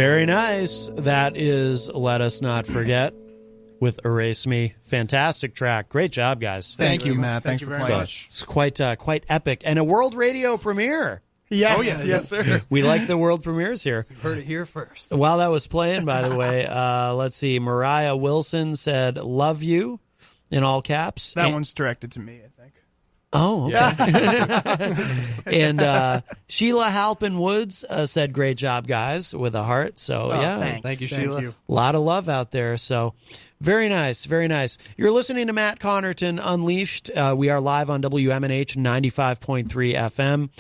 Very nice. That is Let Us Not Forget with Erase Me. Fantastic track. Great job, guys. Thank you, Matt. Thank Thanks you for very playing. much. It's quite epic. And a world radio premiere. Yes. Oh, yeah. Yes, sir. We like the world premieres here. Heard it here first. While that was playing, by the way, let's see. Mariah Wilson said, "Love you," in all caps. That one's directed to me, I think. Oh, okay. Yeah. And Sheila Halpin Woods said, "Great job, guys," with a heart. So, yeah. Thank you, Sheila. you. A lot of love out there. So very nice. Very nice. You're listening to Matt Connarton Unleashed. We are live on WMNH 95.3 FM.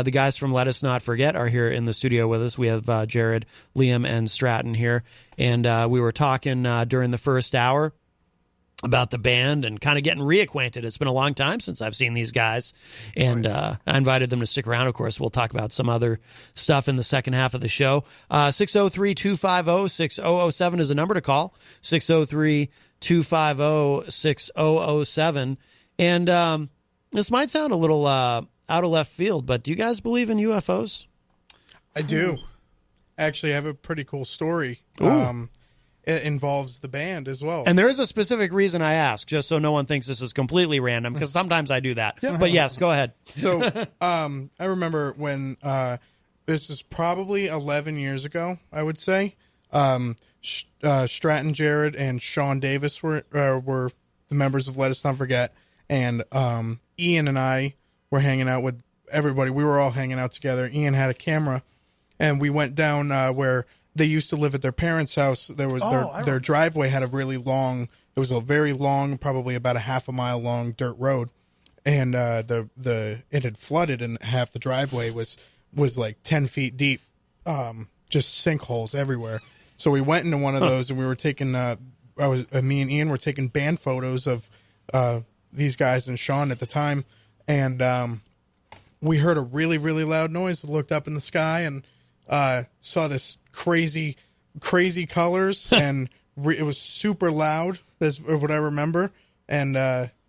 The guys from Let Us Not Forget are here in the studio with us. We have Jared, Liam, and Stratton here. And we were talking during the first hour about the band and kind of getting reacquainted. It's been a long time since I've seen these guys, and I invited them to stick around. Of course, we'll talk about some other stuff in the second half of the show. 603-250-6007 is a number to call, 603-250-6007. And this might sound a little out of left field, but do you guys believe in UFOs? I do. Actually, I have a pretty cool story. It involves the band as well. And there is a specific reason I ask, just so no one thinks this is completely random, because sometimes I do that. But yes, go ahead. So I remember when this is probably 11 years ago, I would say. Stratton, Jared, and Sean Davis were the members of Let Us Not Forget. And Ian and I were hanging out with everybody. We were all hanging out together. Ian had a camera, and we went down where they used to live at their parents' house. There was their driveway had a really long. It was a very long, probably about a half a mile long dirt road, and it had flooded, and half the driveway was like 10 feet deep, just sinkholes everywhere. So we went into one of those, and we were taking. Me and Ian were taking band photos of these guys and Sean at the time, and we heard a really, really loud noise. Looked up in the sky and saw this crazy colors, and it was super loud. That's what I remember. And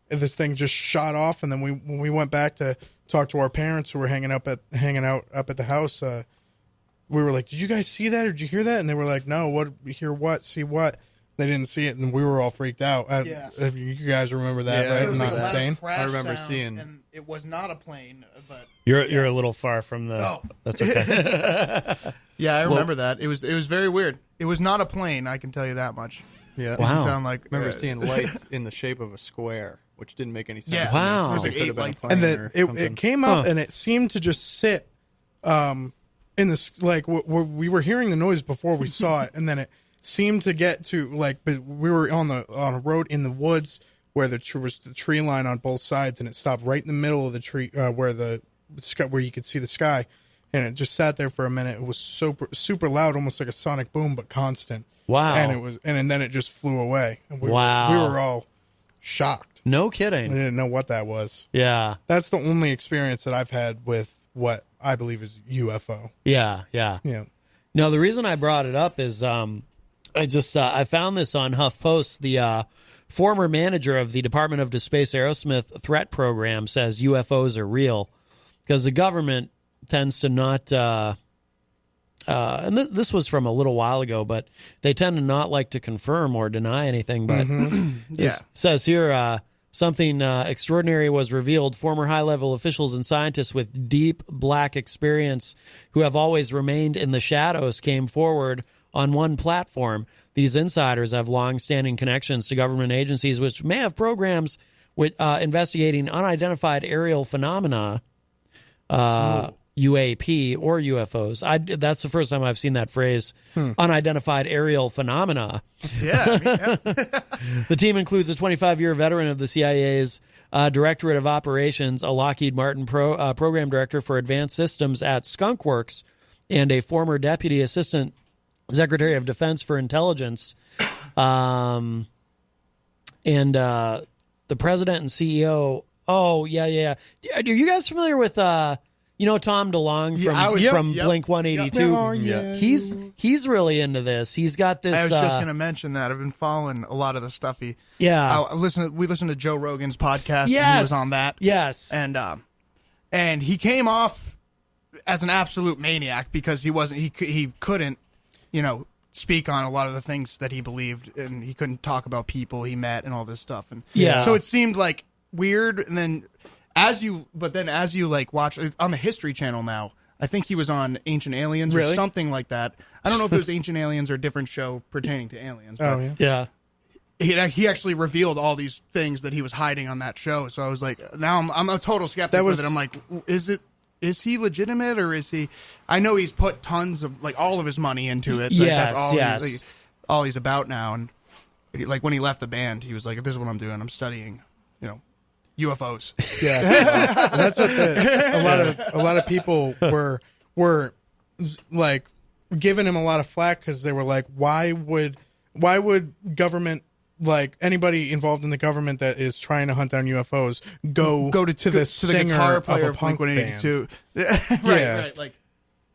this thing just shot off. And then when we went back to talk to our parents who were hanging out up at the house, we were like, "Did you guys see that? Or did you hear that?" And they were like, "No, what? Hear what? See what?" They didn't see it, and we were all freaked out. If you guys remember that, Yeah, right? it was I'm not like a loud insane. I remember seeing. And it was not a plane, but You're a little far from the. Oh. That's okay. yeah, I remember that. It was very weird. It was not a plane, I can tell you that much. Yeah. It Wow. didn't sound like. I remember seeing lights in the shape of a square, which didn't make any sense. Yeah. to me. Wow. It There's like could have 8 been a lights. plane And or it something. came up, and it seemed to just sit in this, like, we were hearing the noise before we saw it, and then it seemed to get to, like, but we were on a road in the woods where there was the tree line on both sides, and it stopped right in the middle of the tree where you could see the sky, and it just sat there for a minute. It was super loud, almost like a sonic boom, but constant. Wow. And then it just flew away. And we Wow. were all shocked. No We kidding. didn't know what that was. Yeah. That's the only experience that I've had with what I believe is UFO. Yeah. Yeah. No, the reason I brought it up is I found this on HuffPost. The former manager of the Department of Space Aerosmith Threat Program says UFOs are real because the government tends to not. And this was from a little while ago, but they tend to not like to confirm or deny anything. But this says here something extraordinary was revealed. Former high-level officials and scientists with deep black experience who have always remained in the shadows came forward on one platform. These insiders have long-standing connections to government agencies, which may have programs with investigating unidentified aerial phenomena. UAP or UFOs. That's the first time I've seen that phrase, unidentified aerial phenomena. Yeah. The team includes a 25-year veteran of the CIA's Directorate of Operations, a Lockheed Martin program director for advanced systems at Skunk Works, and a former deputy assistant secretary of defense for intelligence. And the president and CEO. Oh, yeah. Are you guys familiar with Tom DeLonge from Blink 182? Yeah. He's really into this. He's got this. I was just going to mention that. I've been following a lot of the stuff. We listened to Joe Rogan's podcast. Yes. And he was on that. Yes. And he came off as an absolute maniac because he couldn't speak on a lot of the things that he believed, and he couldn't talk about people he met and all this stuff. And Yeah. so it seemed like weird. And then as you like watch on the History Channel now, I think he was on Ancient Aliens or something like that. I don't know if it was Ancient Aliens or a different show pertaining to aliens. But Yeah. he actually revealed all these things that he was hiding on that show. So I was like, now I'm a total skeptic with it. I'm like, is he legitimate, or is he? I know he's put tons of all of his money into it. Yes, that's all he's about now. And like when he left the band, he was like, "This is what I'm doing. I'm studying, UFOs." Yeah, and that's what a lot of people were like giving him a lot of flack, because they were like, why would government, like anybody involved in the government that is trying to hunt down UFOs, go to the singer guitar player of a punk band? right. Like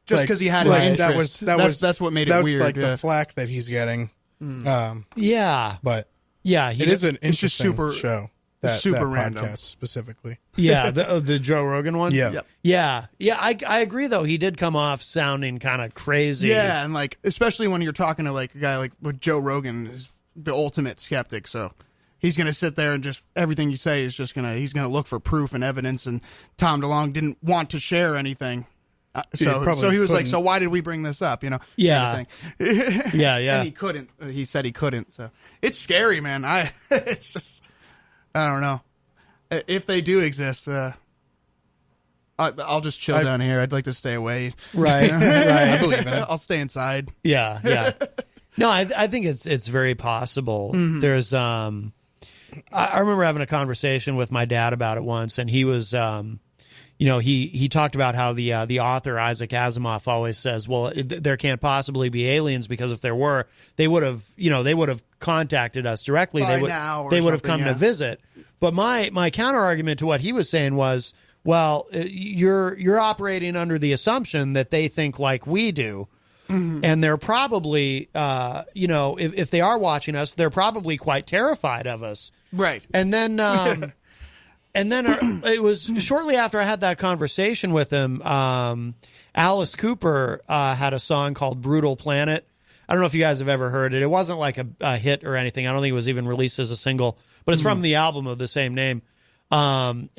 just because he had an interest. That's what made it weird. Like the flack that he's getting. Yeah. But yeah, it is an interesting super show. Super that random podcast specifically. Yeah, the Joe Rogan one. Yeah. Yep. Yeah. I agree though. He did come off sounding kind of crazy. Yeah, and especially when you're talking to a guy like Joe Rogan is the ultimate skeptic, so he's gonna sit there and just everything you say is just he's gonna look for proof and evidence. And Tom DeLonge didn't want to share anything, so he was like, "So why did we bring this up?" Yeah. kind of thing. Yeah. And he couldn't. He said he couldn't. So it's scary, man. It's just. I don't know. If they do exist, I'll just chill down here. I'd like to stay away. Right. Right. I believe in it. I'll stay inside. Yeah. No, I think it's very possible. Mm-hmm. There's I remember having a conversation with my dad about it once, and he was he talked about how the author Isaac Asimov always says, well, there can't possibly be aliens, because if there were, they would have contacted us directly. By They would have come to visit. But my counter argument to what he was saying was, well, you're operating under the assumption that they think like we do. Mm-hmm. And they're probably, if they are watching us, they're probably quite terrified of us. Right. And then, it was shortly after I had that conversation with him. Alice Cooper had a song called "Brutal Planet." I don't know if you guys have ever heard it. It wasn't like a hit or anything. I don't think it was even released as a single, but it's from the album of the same name. And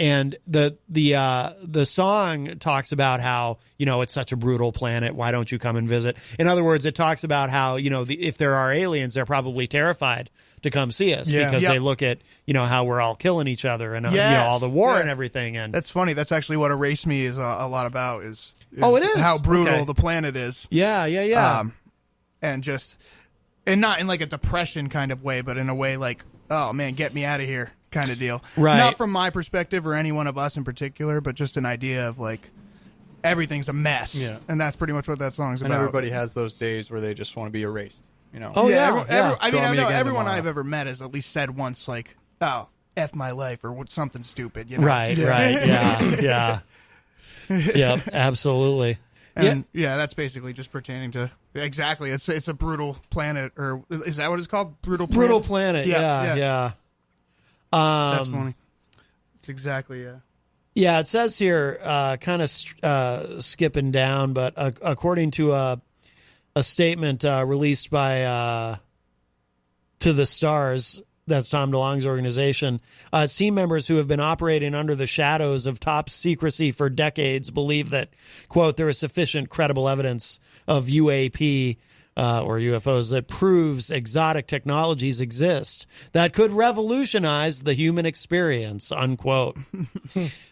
the song talks about how, it's such a brutal planet. Why don't you come and visit? In other words, it talks about how, if there are aliens, they're probably terrified to come see us because they look at, how we're all killing each other and, all the war and everything. And that's funny. That's actually what Erase Me is a lot about is it is how brutal the planet is. Yeah. And not in like a depression kind of way, but in a way like, oh man, get me out of here kind of deal. Right. Not from my perspective or any one of us in particular, but just an idea of like everything's a mess. Yeah. And that's pretty much what that song's And about. everybody has those days where they just want to be erased. Oh, yeah. I mean, I know everyone tomorrow. I've ever met has at least said once like, oh, F my life or something stupid. Right. Yeah. Yep. Absolutely. And that's basically just pertaining to exactly. It's a brutal planet, or is that what it's called? Brutal Planet. Yeah. That's funny. It's exactly Yeah, it says here, kind of skipping down, but according to a statement released by To the Stars, that's Tom DeLonge's organization, team members who have been operating under the shadows of top secrecy for decades believe that, quote, there is sufficient credible evidence of UAP or UFOs that proves exotic technologies exist that could revolutionize the human experience, unquote.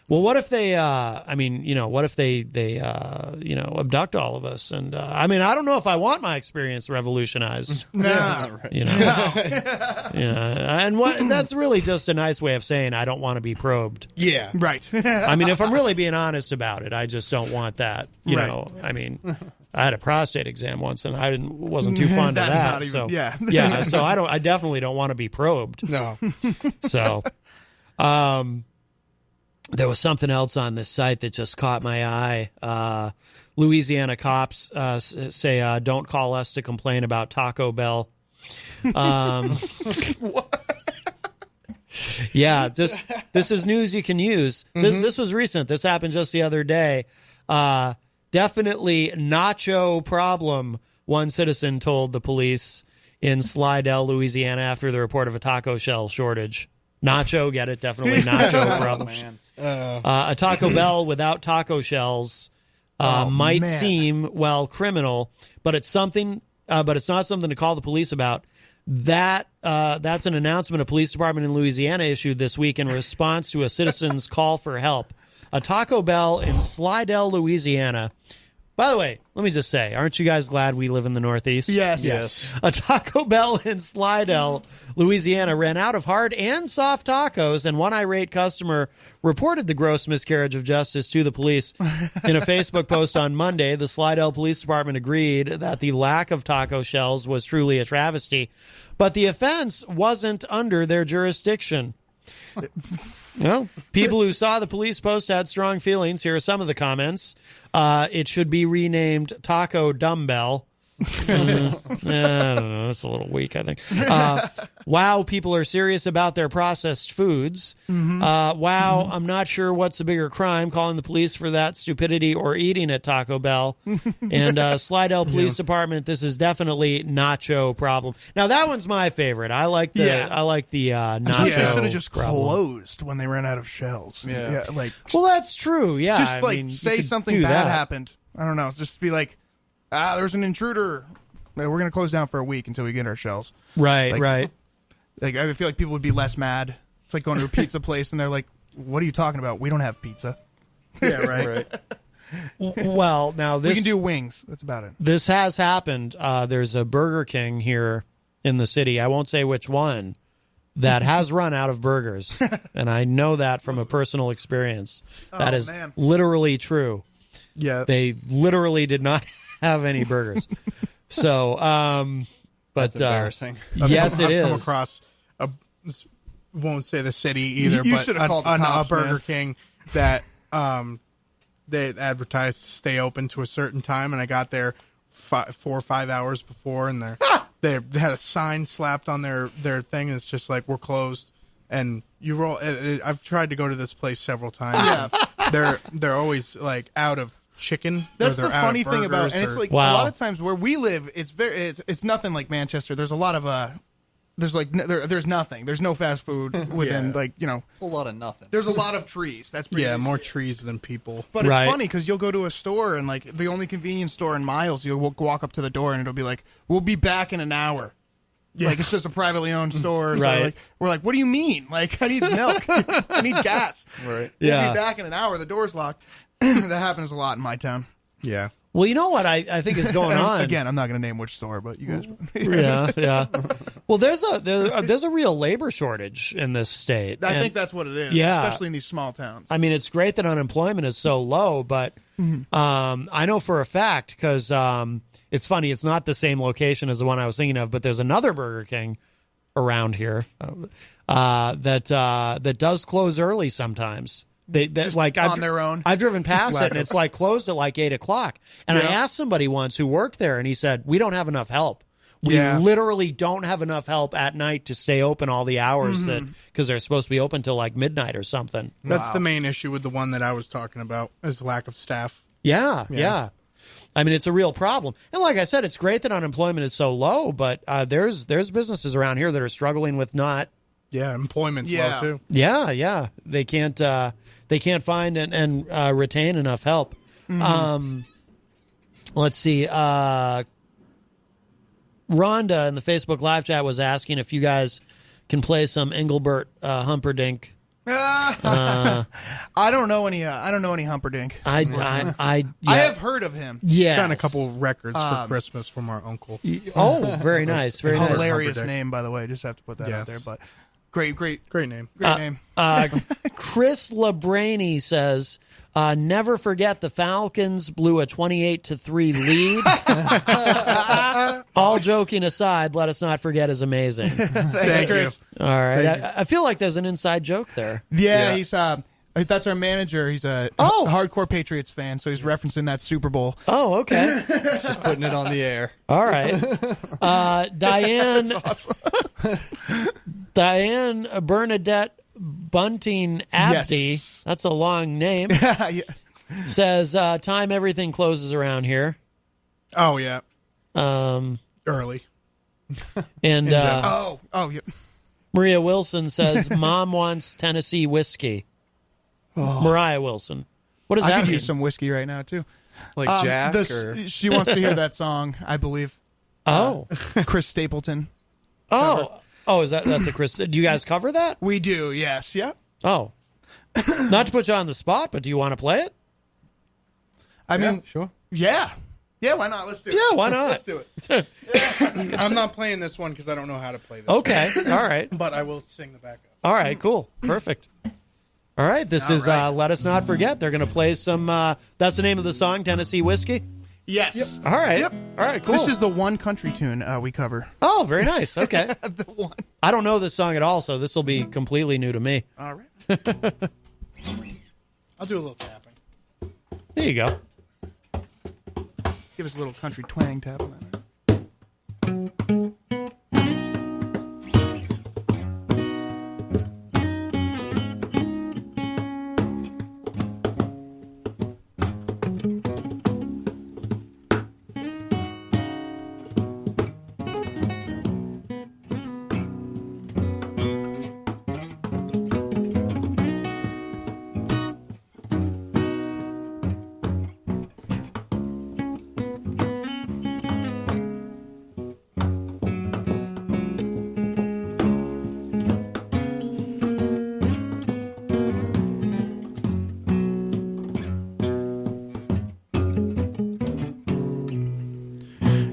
Well, what if they, what if they abduct all of us? And, I don't know if I want my experience revolutionized. No. And that's really just a nice way of saying I don't want to be probed. Yeah. Right. If I'm really being honest about it, I just don't want that. You know, I had a prostate exam once, and I wasn't too fond of that. So I definitely don't want to be probed. No. So, there was something else on this site that just caught my eye. Louisiana cops say, "Don't call us to complain about Taco Bell." Yeah, this is news you can use. This was recent. This happened just the other day. Definitely nacho problem one citizen told the police in Slidell, Louisiana, after the report of a taco shell shortage. Nacho, get it? Definitely nacho problem. Man. A Taco Bell without taco shells might seem, well, criminal, but it's something. But it's not something to call the police about. That's an announcement a police department in Louisiana issued this week in response to a citizen's call for help. A Taco Bell in Slidell, Louisiana. By the way, let me just say, aren't you guys glad we live in the Northeast? Yes. A Taco Bell in Slidell, Louisiana, ran out of hard and soft tacos, and one irate customer reported the gross miscarriage of justice to the police. In a Facebook post on Monday, the Slidell Police Department agreed that the lack of taco shells was truly a travesty, but the offense wasn't under their jurisdiction. Well, people who saw the police post had strong feelings. Here are some of the comments. It should be renamed Taco Dumbbell. I don't know. It's a little weak, I think. Wow, people are serious about their processed foods. Wow, I'm not sure what's a bigger crime, calling the police for that stupidity or eating at Taco Bell. And Slidell Police Department, this is definitely nacho problem. Now, that one's my favorite. I like the nacho. They should have just problem. closed when they ran out of shells. Yeah. Like, Well, that's true. Yeah, just I like mean, you say could something do bad that. happened. I don't know. Just be like, there's an intruder. We're going to close down for a week until we get our shells. Right, Like- right. Like, I feel like people would be less mad. It's like going to a pizza place and they're like, what are you talking about? We don't have pizza. Yeah, right. Well, now We this can do wings. That's about it. this has happened. There's a Burger King here in the city. I won't say which one that has run out of burgers, and I know that from a personal experience. That is man. literally true. Yeah. They literally did not have any burgers. So, but That's embarrassing. yes, it I've come is. across won't say the city either, You but should have called the a cops, Burger man. King that they advertised to stay open to a certain time, and I got there 4 or 5 hours before, and they had a sign slapped on their thing, and it's just like, we're closed. And you roll. I've tried to go to this place several times. And they're always like out of chicken. That's or they're the out of funny thing about, burgers and it's or- like Wow. a lot of times where we live, it's nothing like Manchester. There's a lot of there's nothing. There's no fast food within A whole lot of nothing. There's a lot of trees. That's pretty yeah, easy. more trees than people. But it's Right. funny because you'll go to a store and like the only convenience store in miles, you'll walk up to the door and it'll be like, "We'll be back in an hour." Yeah. Like it's just a privately owned store. So Right. like, we're like, "What do you mean? Like I need milk. I need gas. Right. We'll Yeah. be back in an hour. The door's locked." That happens a lot in my town. Yeah. Well, you know what I think is going on. Again, I'm not going to name which store, but you guys. Yeah. Well, there's a real labor shortage in this state. I And- think that's what it is. Yeah. Especially in these small towns. I mean, it's great that unemployment is so low, but I know for a fact because it's funny. It's not the same location as the one I was thinking of, but there's another Burger King around here that does close early sometimes. on their own. I've driven past it and it's like closed at like 8:00. And I asked somebody once who worked there, and he said, "We don't have enough help. We Yeah. literally don't have enough help at night to stay open all the hours because they're supposed to be open till like midnight or something." That's the main issue with the one that I was talking about, is lack of staff. Yeah. I mean, it's a real problem. And like I said, it's great that unemployment is so low, but there's businesses around here that are struggling with not. Yeah, employment's Yeah. low too. Yeah. They can't find and retain enough help. Let's see. Rhonda in the Facebook live chat was asking if you guys can play some Engelbert Humperdinck. I don't know any. I don't know any Humperdinck. I I have heard of him. yeah. Gotten a couple of records for Christmas from our uncle. Oh, very nice. Very nice. Hilarious Humperdinck. name, by the way. Just have to put that out Yes. there. But great Great name. name. Chris Labraney says, never forget the Falcons blew a 28-3 lead. All joking aside, let us not forget is amazing. Thank you. All right. I feel like there's an inside joke there. Yeah, he's. That's our manager. He's a hardcore Patriots fan, so he's referencing that Super Bowl. Oh, okay. Just putting it on the air. All right. Diane Diane Bernadette Bunting Abdi, Yes. that's a long name, Yeah. says, time everything closes around here. Oh yeah. Early. And Oh, yeah. Maria Wilson says, Mom wants Tennessee whiskey. Mariah Wilson. What does I that could mean? use some whiskey right now, too. Like Jack or She wants to hear that song, I believe. Oh. Chris Stapleton. Oh. Oh, that's a Chris. Do you guys cover that? We do, yes. Yep. Oh. Not to put you on the spot, but do you want to play it? I mean, sure. yeah. Yeah, why not? Let's do it. Yeah, why not? Let's do it. I'm not playing this one because I don't know how to play this. Okay. All right. But I will sing the backup. All right, cool. Perfect. All right, this is Let Us Not Forget. They're going to play some, that's the name of the song, Tennessee Whiskey? Yes. All right. Yep. All right, cool. This is the one country tune we cover. Oh, very nice. Okay. The one. I don't know this song at all, so this will be completely new to me. All right. I'll do a little tapping. There you go. Give us a little country twang tap on that.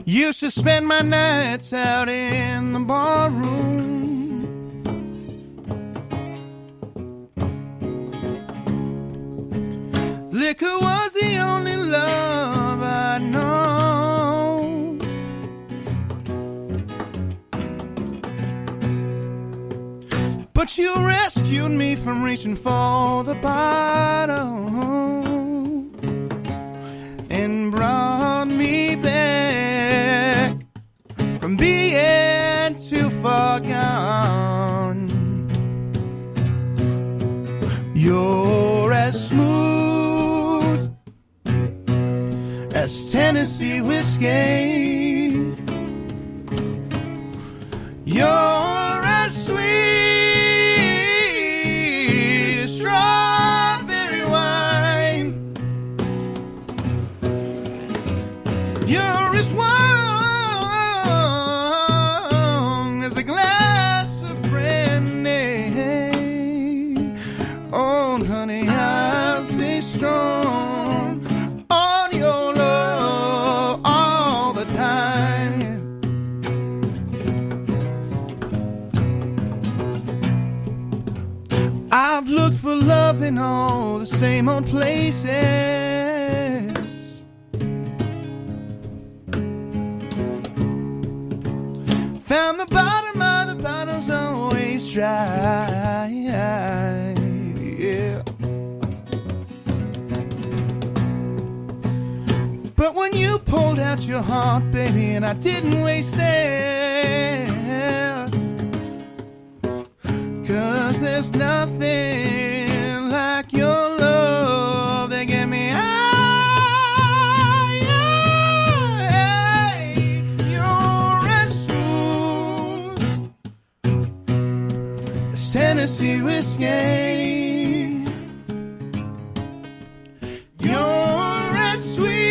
Used to spend my nights out in the barroom. Liquor was the only love I know. But you rescued me from reaching for the bottom and brought me back from being too far gone. You're as smooth as Tennessee whiskey. You're as sweet as strawberry wine. You're as warm as a glass of brandy. Oh, honey, I'll stay strong on your love all the time. I've looked for love in all the same old places. Found the bottom of the bottle's always dry. Yeah. But when you pulled out your heart, baby, and I didn't waste it, 'cause there's nothing like your love that get me high. You're as smooth as Tennessee whiskey. You're as sweet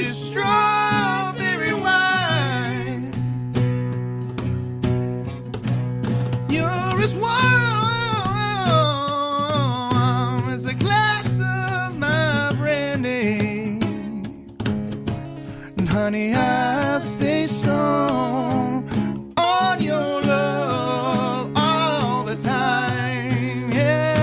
as strawberry wine. You're as warm as a glass of my brandy. And honey, I'll stay strong on your love all the time. Yeah.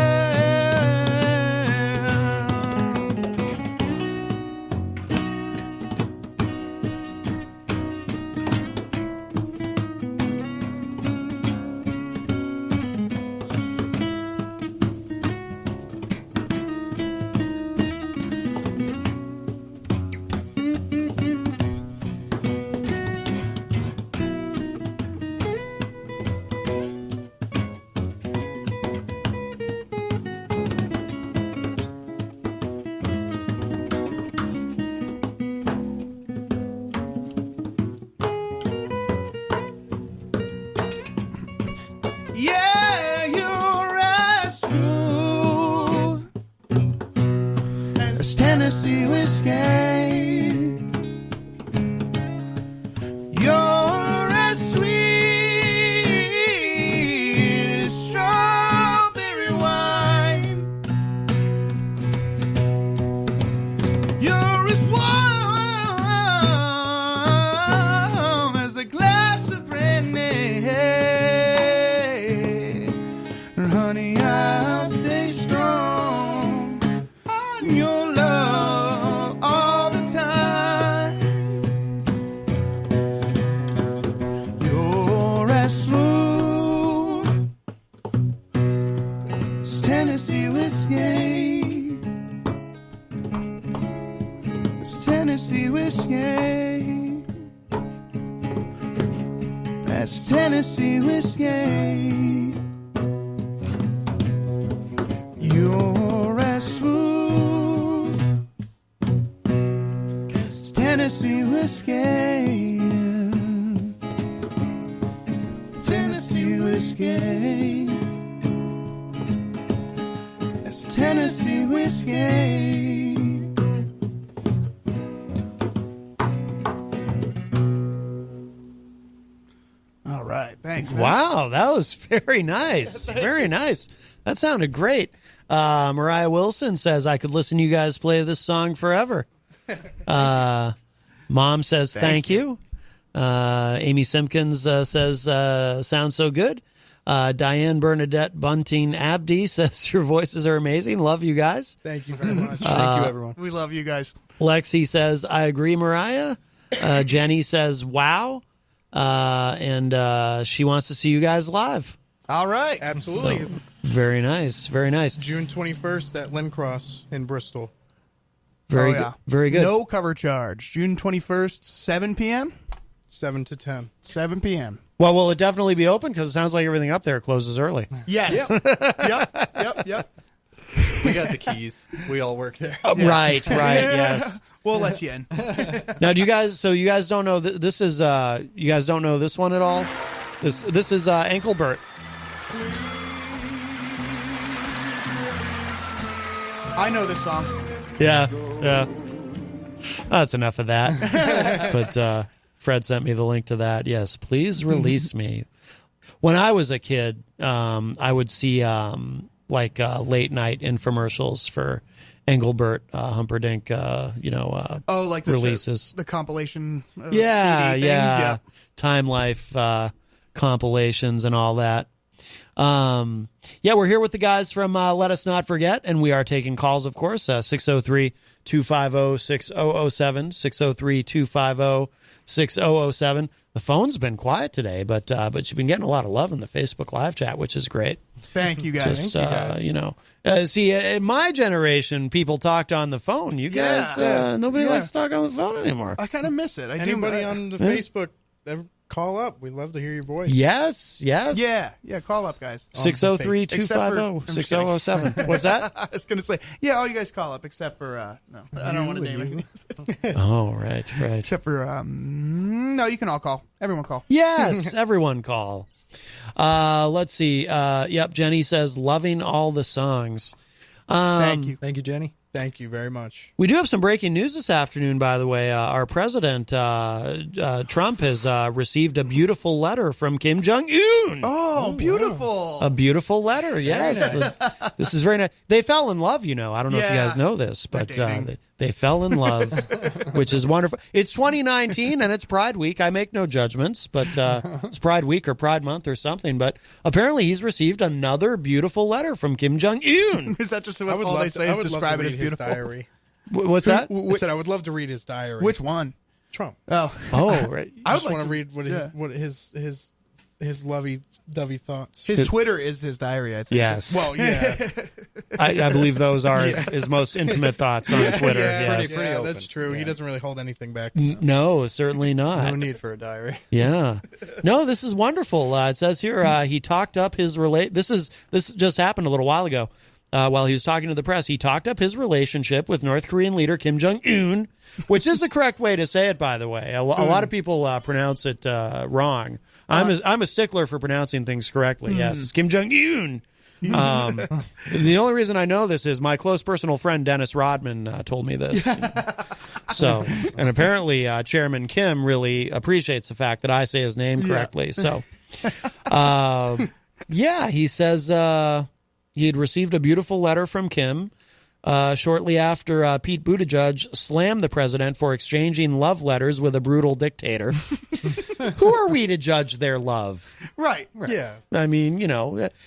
That's Tennessee whiskey. You're as sweet as strawberry wine. You're as warm as a glass of brandy. And honey, I'll stay strong on your love all the time. You're as smooth as Tennessee whiskey. It's Tennessee whiskey. That's Tennessee whiskey. You're as smooth as Tennessee whiskey. Tennessee whiskey. That's Tennessee whiskey. All right, thanks, man. Wow, that was very nice. Very nice. That sounded great. Mariah Wilson says, I could listen to you guys play this song forever. Mom says, thank you. Amy Simpkins says, sounds so good. Diane Bernadette Bunting Abdi says, your voices are amazing. Love you guys. Thank you very much. Thank you, everyone. We love you guys. Lexi says, I agree, Mariah. Jenny says, wow. And she wants to see you guys live. All right. Absolutely. So, very nice. Very nice. June 21st at Lynn Cross in Bristol. Very Oh, yeah. good. Very good. No cover charge. June 21st, 7 p.m.? 7 to 10. 7 p.m. Well, will it definitely be open? Because it sounds like everything up there closes early. Yes. Yep. We got the keys. We all work there. Right, yes. We'll let you in. Now, do you guys? So you guys don't know this is. You guys don't know this one at all. This is Engelbert. I know this song. Yeah. That's enough of that. But Fred sent me the link to that. Yes, please release me. When I was a kid, I would see late night infomercials for Engelbert Humperdinck. Like releases. The compilation. CD Yeah. things. Yeah. Time Life compilations and all that. We're here with the guys from Let Us Not Forget, and we are taking calls, of course, 603-250-6007, 603-250-6007. The phone's been quiet today, but you've been getting a lot of love in the Facebook live chat, which is great. Thank you guys. See, in my generation, people talked on the phone. You guys, nobody likes to talk on the phone anymore. I kind of miss it. Anybody on the Facebook, call up. We'd love to hear your voice. Yes. Yeah, call up, guys. 603-250-6007. What's that? I was going to say, all you guys call up, except for, no, I don't want to name it. Oh, right. Except for, no, you can all call. Everyone call. Yes, everyone call. Let's see. Jenny says, loving all the songs. Thank you. Thank you, Jenny. Thank you very much. We do have some breaking news this afternoon, by the way. Our president, Trump, has received a beautiful letter from Kim Jong-un. Oh, beautiful. A beautiful letter, yes. This is very nice. They fell in love, I don't know if you guys know this, but they fell in love, which is wonderful. It's 2019, and it's Pride Week. I make no judgments, but it's Pride Week or Pride Month or something. But apparently he's received another beautiful letter from Kim Jong-un. Is that just what all they say is describe it as beautiful? Diary. What's that? I said I would love to read his diary. Which one? Trump. Oh, right. I just want to read what his lovey-dovey thoughts. His Twitter is his diary, I think. Yes. Well, yeah. I believe those are his most intimate thoughts on Twitter. Yes. Pretty open. That's true. Yeah. He doesn't really hold anything back. No, certainly not. No need for a diary. Yeah. No, this is wonderful. It says here he talked up his This just happened a little while ago. While he was talking to the press, he talked up his relationship with North Korean leader Kim Jong-un, which is the correct way to say it, by the way. A lot of people pronounce it wrong. I'm a stickler for pronouncing things correctly. Yes, it's Kim Jong-un. The only reason I know this is my close personal friend Dennis Rodman told me this. So, and apparently Chairman Kim really appreciates the fact that I say his name correctly. So, yeah, he says he had received a beautiful letter from Kim shortly after Pete Buttigieg slammed the president for exchanging love letters with a brutal dictator. Who are we to judge their love? Right. Yeah. I mean,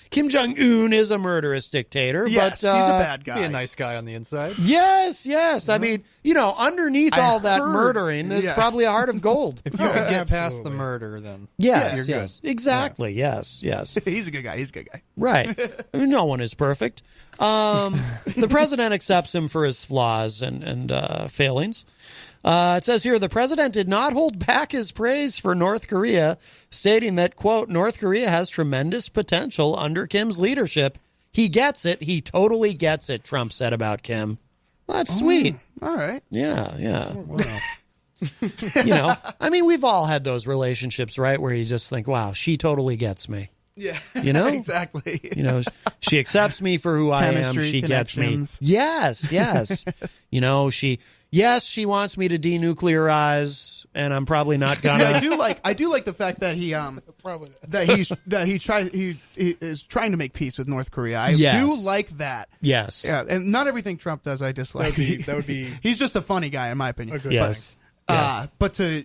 Kim Jong-un is a murderous dictator, Yes, but he's a bad guy. Be a nice guy on the inside. yes. I mean, underneath all that murdering, there's probably a heart of gold. If you can get past the murder, then Yes, you're yes, exactly. Yes. He's a good guy. He's a good guy. Right. I mean, no one is perfect. The president accepts him for his flaws and failings. It says here, the president did not hold back his praise for North Korea, stating that, quote, North Korea has tremendous potential under Kim's leadership. He gets it. He totally gets it, Trump said about Kim. Well, that's sweet. All right. Yeah. wow. I mean, we've all had those relationships, right, where you just think, wow, she totally gets me. Yeah. Exactly. She accepts me for who I am. Chemistry, She gets me. connections. Yes. She wants me to denuclearize, and I'm probably not gonna. I do like the fact that he Probably. he is trying to make peace with North Korea. I do like that. Yes. Yeah, and not everything Trump does I dislike. That would be. He's just a funny guy in my opinion. Yes. But to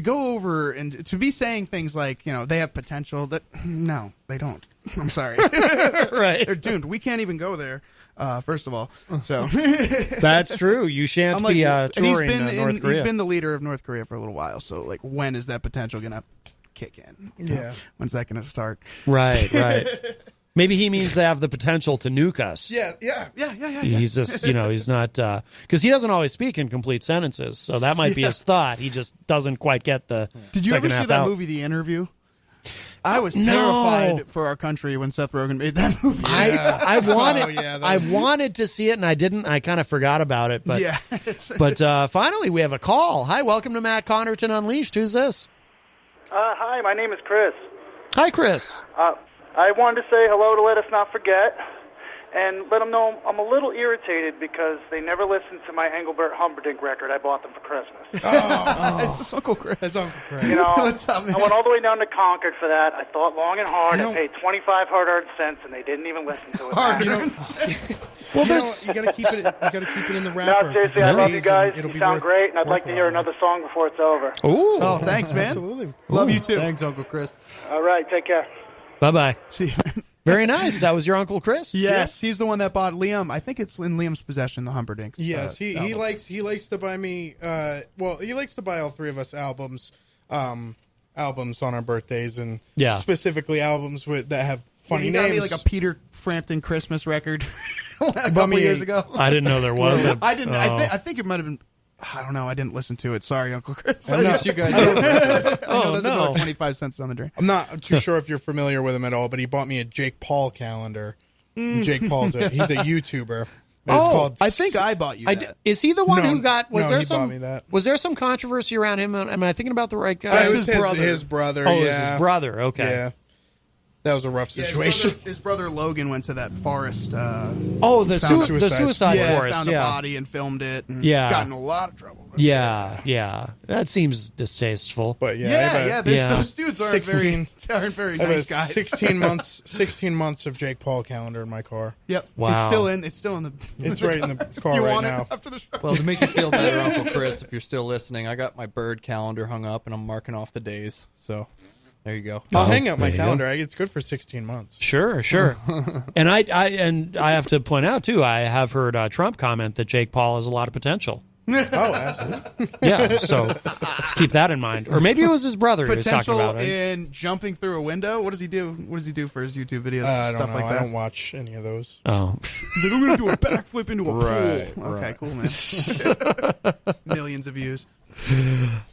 go over and to be saying things like, they have potential that no, they don't. I'm sorry. Right. They're doomed. We can't even go there. First of all, so That's true. You shan't be and touring North Korea. He's been the leader of North Korea for a little while. So, when is that potential gonna kick in? Yeah. When's that gonna start? Right. Maybe he means they have the potential to nuke us. Yeah. He's just, he's not, because he doesn't always speak in complete sentences. So that might be his thought. He just doesn't quite get the. Did you ever second see half that out. movie, The Interview? I was No. terrified for our country when Seth Rogen made that movie. I wanted, Oh, yeah, that I was- wanted to see it, and I didn't. I kind of forgot about it. But yeah. But finally, we have a call. Hi, welcome to Matt Connarton Unleashed. Who's this? Hi, my name is Chris. Hi, Chris. I wanted to say hello to Let Us Not Forget and let them know I'm a little irritated because they never listened to my Engelbert Humperdinck record I bought them for Christmas. It's just Uncle Chris. That's Uncle Chris. What's up, man? I went all the way down to Concord for that. I thought long and hard. I paid 25 hard-earned cents, and they didn't even listen to it. Well, You there's. gotta keep it. You gotta keep it in the wrapper. No, seriously, I love you guys. It'll You be sound worth- great, and I'd like to hear worthwhile. another song before it's over. Ooh. Oh, thanks, man. Absolutely. Love you too. Thanks, Uncle Chris. All right, take care. Bye-bye. See. Very nice. That was your Uncle Chris? Yes, he's the one that bought Liam. I think it's in Liam's possession, the Humperdinck. Yes, he likes to buy me. He likes to buy all three of us albums on our birthdays, and specifically albums that have funny he names. got me like a Peter Frampton Christmas record a bought couple me years ago. I didn't know there was a. I didn't. I think it might have been. I don't know. I didn't listen to it. Sorry, Uncle Chris. At least you guys. I know that's no. about 25 cents on the drain. I'm not too sure if you're familiar with him at all, but he bought me a Jake Paul calendar. Jake Paul's he's a YouTuber. It's called. I think I bought you that. Is he the one No, who got? Was no, there he some? bought me that. Was there some controversy around him? Am I thinking about the right guy? It was his brother. Oh, yeah. it was his brother. Okay. Yeah. That was a rough situation. His brother Logan went to that forest. Oh, the suicide forest. Found a Yeah. body and filmed it. And Yeah. got in a lot of trouble. Yeah. That seems distasteful. But yeah, Those dudes aren't 16 very I have a nice guys. 16 months of Jake Paul calendar in my car. Yep. Wow. It's still in the. It's right in the car You right want now. it after the show? Well, to make you feel better, Uncle Chris, if you're still listening, I got my bird calendar hung up, and I'm marking off the days. So there you go. I'll hang out my there you go. calendar. It's good for 16 months. Sure. And I have to point out too. I have heard Trump comment that Jake Paul has a lot of potential. Oh, absolutely. Yeah. So let's keep that in mind. Or maybe it was his brother he was talking Potential about. Right? in jumping through a window. What does he do? What does he do for his YouTube videos? I don't Stuff know. like I that. don't watch any of those. Oh. He's like, I'm going to do a backflip into a Right, pool. Okay, right. cool, man. Millions of views.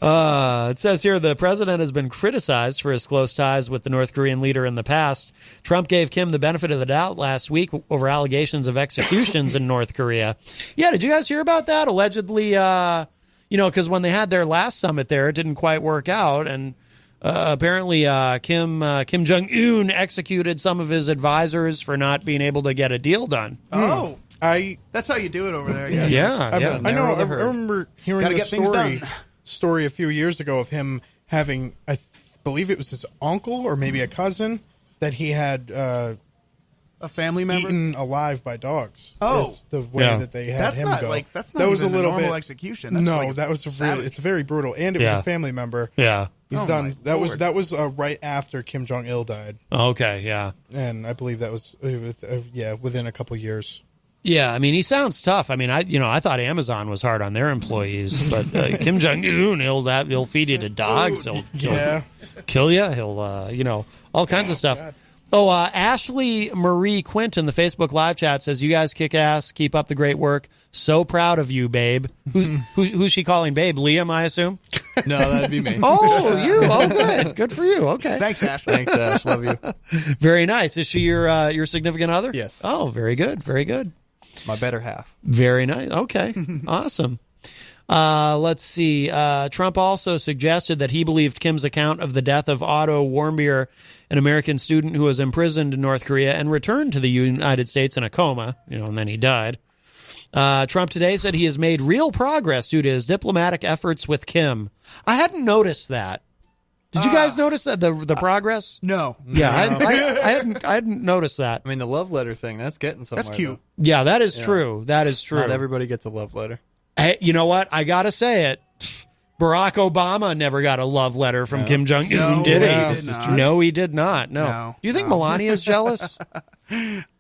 It says here the president has been criticized for his close ties with the North Korean leader in the past. Trump gave Kim the benefit of the doubt last week over allegations of executions in North Korea. Yeah, did you guys hear about that? Allegedly, because when they had their last summit there, it didn't quite work out, and Apparently, Kim Jong-un executed some of his advisors for not being able to get a deal done. Oh, that's how you do it over there. Yeah. I know. I remember hearing Gotta this get things done. story a few years ago of him having, I believe it was his uncle or maybe a cousin that he had A family member eaten alive by dogs. Oh. Is the way that they had that's him not go. like that's not that was even a little normal bit execution. That's no, like that was savage. it's very brutal, and it was a family member. Yeah. He's Oh, done. my That Lord. was right after Kim Jong Il died, Okay. Yeah. and I believe that was within a couple years. Yeah, I mean, he sounds tough. I mean, I thought Amazon was hard on their employees, but Kim Jong-un, he'll feed you to dogs. He'll kill you. He'll, all kinds of stuff. Oh, Ashley Marie Quint in the Facebook live chat says, "You guys kick ass. Keep up the great work. So proud of you, babe." Who's she calling babe? Liam, I assume. No, that'd be me. Oh, you. Oh, good. Good for you. Okay. Thanks, Ash. Thanks, Ash. Love you. Very nice. Is she your significant other? Yes. Oh, very good. Very good. My better half. Very nice. Okay. Awesome. Let's see. Trump also suggested that he believed Kim's account of the death of Otto Warmbier, an American student who was imprisoned in North Korea and returned to the United States in a coma, and then he died. Trump today said he has made real progress due to his diplomatic efforts with Kim. I hadn't noticed that. Did you guys notice that the progress? No. Yeah, I hadn't noticed that. I mean, the love letter thing, that's getting somewhere. That's cute. Yeah, that is true. That is true. Not everybody gets a love letter. Hey, you know what? I gotta say it. Barack Obama never got a love letter from Kim Jong-un, No, did he? he did not. No, he did not. No. No, Do you think Melania's jealous?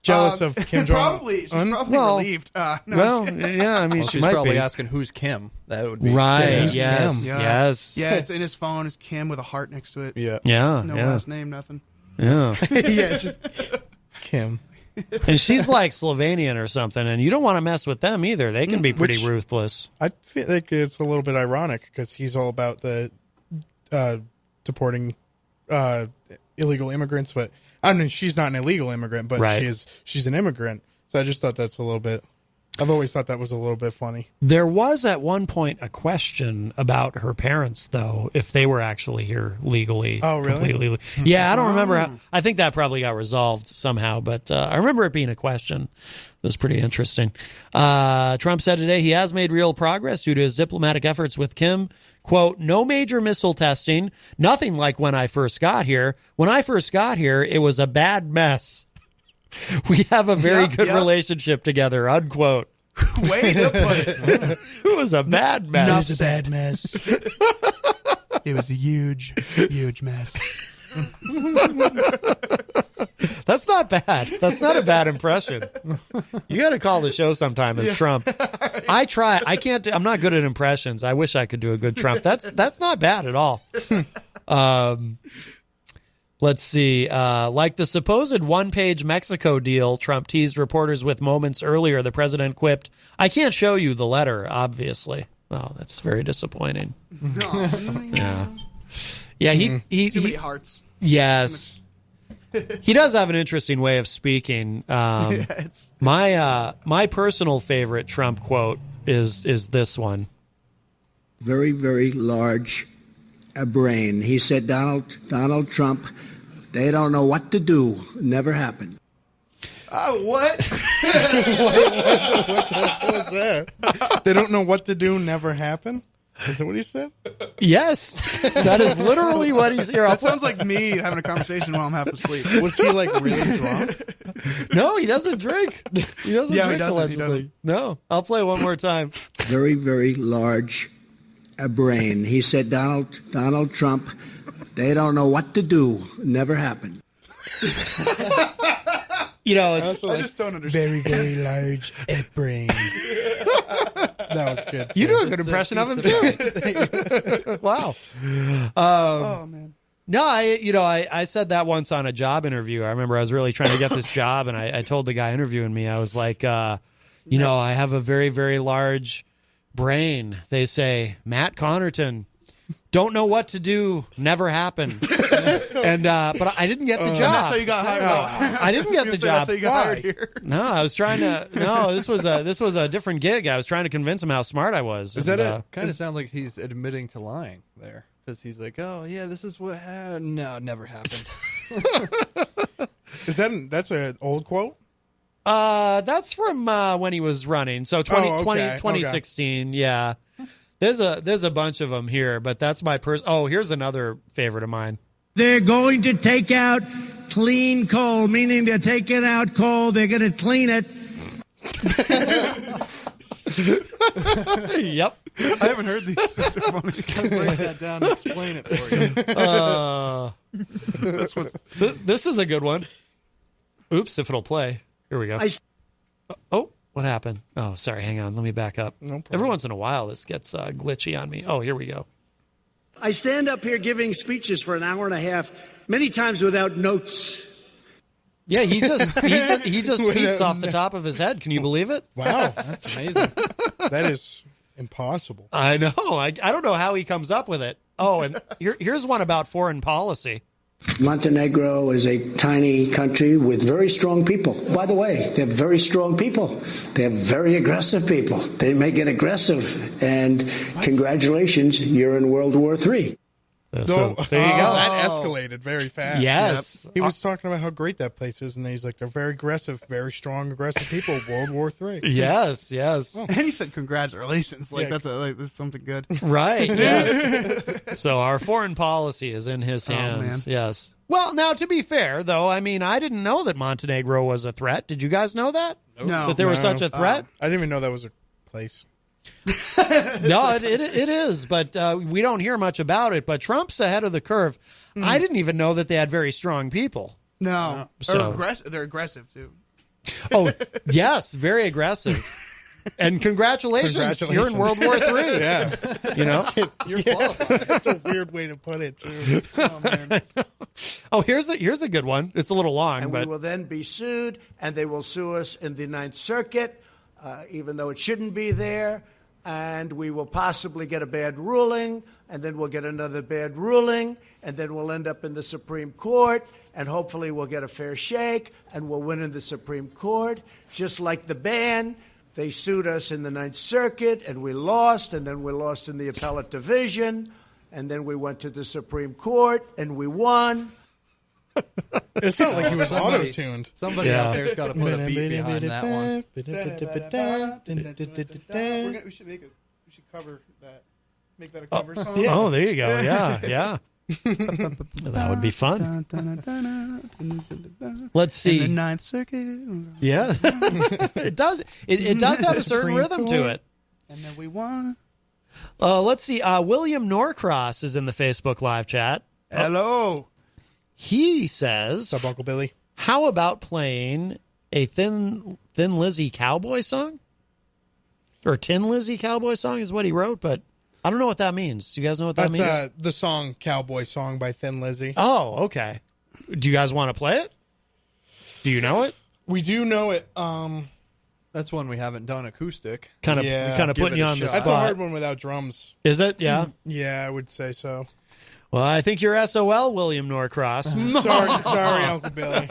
Jealous of Kim Jong? She's probably Well, relieved. No, Well, yeah, I mean, she She's might probably be. asking who's Kim. That would be Right, Who's yes, Kim? Yeah. yes. Yeah, it's in his phone. It's Kim with a heart next to it. Yeah. Yeah, No yeah, last name, nothing. yeah. Yeah, just Kim. And she's like Slovenian or something, and you don't want to mess with them either. They can be pretty Which- ruthless. I feel like it's a little bit ironic because he's all about the deporting illegal immigrants, but I mean she's not an illegal immigrant, but Right. she's an immigrant. So I just thought that's a little bit. I've always thought that was a little bit funny. There was at one point a question about her parents, though, if they were actually here legally. Oh, really? Completely legally. Yeah, I don't remember. I think that probably got resolved somehow, but I remember it being a question. It was pretty interesting. Trump said today he has made real progress due to his diplomatic efforts with Kim. Quote, "No major missile testing, nothing like when I first got here. When I first got here, it was a bad mess. We have a very good relationship together," unquote. Way to put it. It was a bad mess. It was a bad mess. It was a huge, huge mess. That's not bad. That's not a bad impression. You got to call the show sometime as Trump. I try. I can't. I'm not good at impressions. I wish I could do a good Trump. That's not bad at all. Let's see. Like the supposed one-page Mexico deal Trump teased reporters with moments earlier, the president quipped, "I can't show you the letter, obviously." Oh, that's very disappointing. Yeah. Yeah, Too many hearts. yes. He does have an interesting way of speaking. It's My personal favorite Trump quote is this one. Very, very large brain. He said, Donald Trump, they don't know what to do. Never happened. oh, what? What was that? They don't know what to do. Never happen. Is that what he said? Yes, that is literally what he's here. That sounds like me having a conversation while I'm half asleep. Was he like really drunk? No, he doesn't drink. He doesn't Yeah, he drink doesn't. He allegedly. doesn't. No, I'll play one more time. Very, very large brain. He said, Donald Trump, they don't know what to do. Never happened. It's I just don't understand. Very, very large brain. That was good. you do a good impression of him too. Wow. Oh man. No, I said that once on a job interview. I remember I was really trying to get this job, and I told the guy interviewing me, I was like, I have a very, very large brain. They say, Matt Connarton, don't know what to do, never happened. And but I didn't get the job. That's how you got hired. I didn't get the That's job. how you got hired here. No, I was trying to. No, this was a different gig. I was trying to convince him how smart I was. Is that it? Kind of sounds like he's admitting to lying there. because he's like, oh yeah, this is what happened. No, it never happened. That's an old quote? That's from when he was running. So 2016. Yeah. There's a bunch of them here, but that's my here's another favorite of mine. They're going to take out clean coal, meaning they're taking out coal. They're going to clean it. Yep. I haven't heard these. Break that down and explain it for you. This is a good one. Oops, if it'll play. Here we go. Oh, what happened? Oh, sorry. Hang on. Let me back up. No problem. Every once in a while, this gets glitchy on me. Oh, here we go. I stand up here giving speeches for an hour and a half, many times without notes. Yeah, he just speaks off the top of his head. Can you believe it? Wow. That's amazing. That is impossible. I know. I don't know how he comes up with it. Oh, and here's one about foreign policy. Montenegro is a tiny country with very strong people. By the way, they're very strong people. They're very aggressive people. They may get aggressive. And congratulations, you're in World War III. So there you go. That escalated very fast. Yes. Yep. He was talking about how great that place is, and he's like, they're very aggressive, very strong, aggressive people. World War III. Yes. And he said congratulations. Like, that's something good. Right. Yes. So our foreign policy is in his hands. Man. Yes. Well, now, to be fair, though, I mean, I didn't know that Montenegro was a threat. Did you guys know that? No. That there was such a threat? I didn't even know that was a place. No, it is, but we don't hear much about it. But Trump's ahead of the curve. I didn't even know that they had very strong people. No. So- They're aggressive, too. Oh, yes, very aggressive. And congratulations, you're in World War III. Yeah. You know? You're qualified. That's a weird way to put it, too. Oh, man. Oh, here's a good one. It's a little long, And but we will then be sued, and they will sue us in the Ninth Circuit, even though it shouldn't be there. And we will possibly get a bad ruling, and then we'll get another bad ruling, and then we'll end up in the Supreme Court, and hopefully we'll get a fair shake, and we'll win in the Supreme Court, just like the ban. They sued us in the Ninth Circuit, and we lost, and then we lost in the appellate division, and then we went to the Supreme Court, and we won. It's not like he was auto-tuned. Somebody out there's got to put a beat behind that one. We should cover that. Make that a cover song. oh, there you go. Yeah. That would be fun. Let's see. In the Ninth Circuit. Yeah. It does. It does have a certain rhythm to it. And then we won. Let's see. William Norcross is in the Facebook live chat. Hello. He says, What's up, Uncle Billy? how about playing a Thin Lizzy cowboy song? Or Tin Lizzy cowboy song is what he wrote, but I don't know what that means. Do you guys know what that means? That's the song Cowboy Song by Thin Lizzy. Oh, okay. Do you guys want to play it? Do you know it? We do know it. That's one we haven't done acoustic. Kind of Yeah. putting it you a on the shot. spot. That's a hard one without drums. Is it? Yeah. Yeah, I would say so. Well, I think you're SOL, William Norcross. Sorry, Uncle Billy.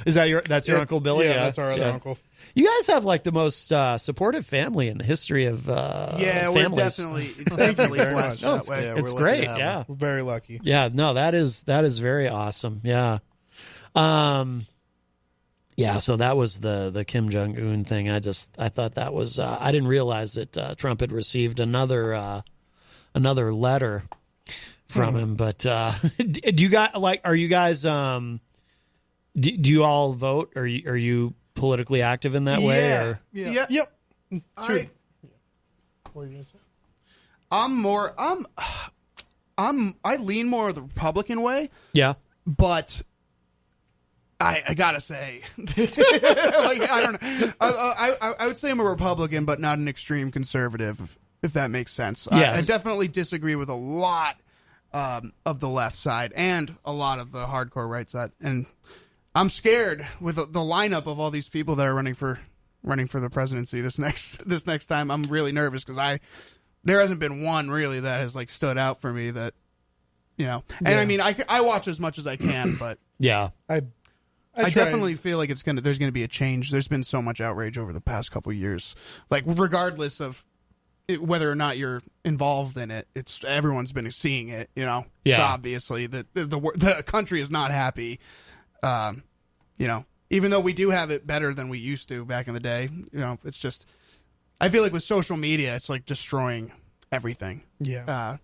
Is that that's your Uncle Billy? Yeah, that's our other uncle. You guys have like the most supportive family in the history of Yeah, families. we're definitely very blessed much. that way. Yeah, It's we're lucky great. to have Yeah. We're very lucky. Yeah, no, that is very awesome. Yeah. Yeah, so that was the Kim Jong-un thing. I thought that was I didn't realize that Trump had received another letter from him, but do you guys are you guys do you all vote? Are you politically active in that way or Yeah. Yep. I, What are you gonna say? I lean more the Republican way, Yeah. but I gotta say, like, I don't know. I would say I'm a Republican, but not an extreme conservative, if that makes sense. Yes. I definitely disagree with a lot of the left side and a lot of the hardcore right side, and I'm scared with the lineup of all these people that are running for the presidency this next time. I'm really nervous because there hasn't been one really that has like stood out for me that, you know. And I mean, I watch as much as I can, but Yeah. I try definitely feel like there's gonna be a change. There's been so much outrage over the past couple of years, like regardless of whether or not you're involved in it, it's everyone's been seeing it. You know, it's obviously that the country is not happy. You know, even though we do have it better than we used to back in the day, you know, it's just, I feel like with social media, it's like destroying everything. Yeah.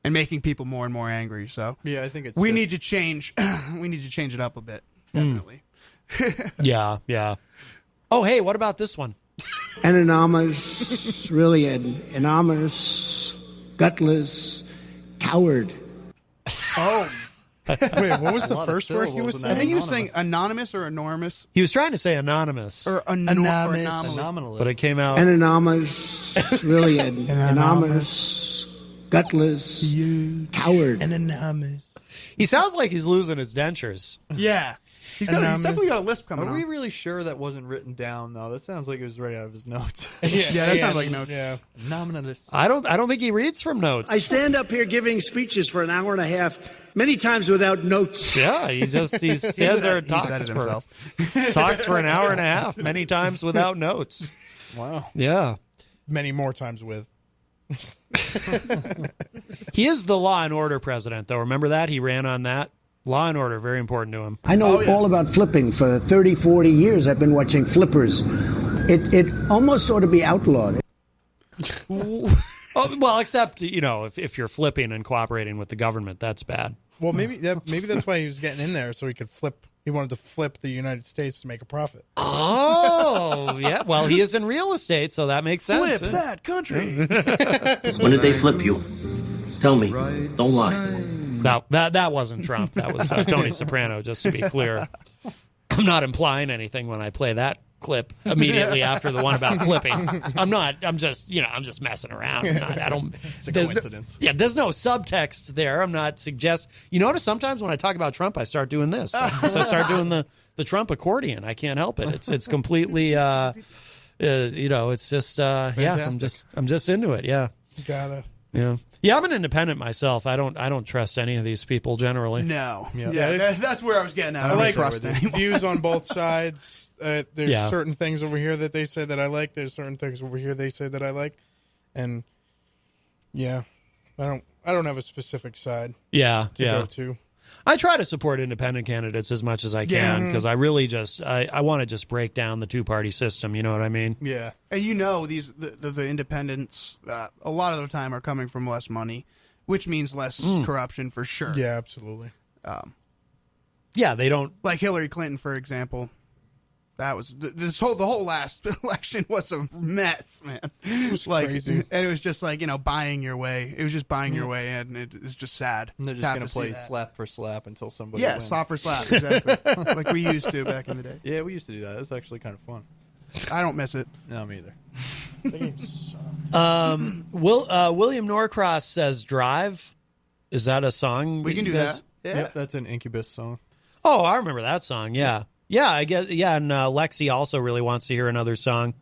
And making people more and more angry. So Yeah, I think it's we need to change. We need to change it up a bit. Definitely. Yeah. Oh, hey, what about this one? An enormous, really an enormous, gutless coward. Oh, Wait, what was the lot of first word he syllables was in saying? I think he was saying anonymous or enormous He was trying to say anonymous, or Anonymous. anomaly. Anomalous. but it came out. An enormous, really an enormous, gutless coward. An enormous. He sounds like he's losing his dentures. Yeah, he's definitely got a lisp coming Are on. we really sure that wasn't written down though? That sounds like it was right out of his notes. Yeah, that sounds like notes. Yeah. Nominalist. I don't think he reads from notes. I stand up here giving speeches for an hour and a half, many times without notes. Yeah, he stands there and He said talks it for himself. talks for an hour and a half, many times without notes. Wow. Yeah. Many more times with. He is the law and order president, though. Remember that? He ran on that. Law and order, very important to him. I know all about flipping. For 30, 40 years, I've been watching flippers. It almost ought to be outlawed. Oh, well, except, you know, if you're flipping and cooperating with the government, that's bad. Well, maybe that's why he was getting in there, so he could flip. He wanted to flip the United States to make a profit. Oh, yeah. Well, he is in real estate, so that makes sense. Flip that country. When did they flip you? Tell me. Don't lie. No, that wasn't Trump. That was Tony Soprano, just to be clear. I'm not implying anything when I play that clip immediately after the one about flipping. I'm just messing around. It's a coincidence. There's no subtext there. I'm not you notice sometimes when I talk about Trump, I start doing this. So I start doing the Trump accordion. I can't help it. It's completely, it's just, I'm just into it. Yeah. Gotta. Yeah. Yeah, I'm an independent myself. I don't trust any of these people generally. No. Yeah. That's where I was getting at. I like trust anyone. views on both sides. There's Yeah. certain things over here that they say that I like. There's certain things over here they say that I like, and I don't have a specific side Yeah, to yeah. go to. I try to support independents as much as much as I can because I really I want to just break down the two-party system. You know what I mean? Yeah. And you know, the independents a lot of the time are coming from less money, which means less corruption for sure. Yeah, absolutely. Yeah, they don't. Like Hillary Clinton, for example. That was the whole last election was a mess, man. It was crazy. And it was just like, buying your way. It was just buying your way in. It was just sad. And they're just going to play slap for slap until somebody Yeah, wins. slap for slap, exactly. Like we used to back in the day. Yeah, we used to do that. It's actually kind of fun. I don't miss it. No, me either. William Norcross says "Drive." Is that a song? We can do guys- that. Yeah. Yep, that's an Incubus song. Oh, I remember that song. Yeah, I guess. Yeah, and Lexi also really wants to hear another song.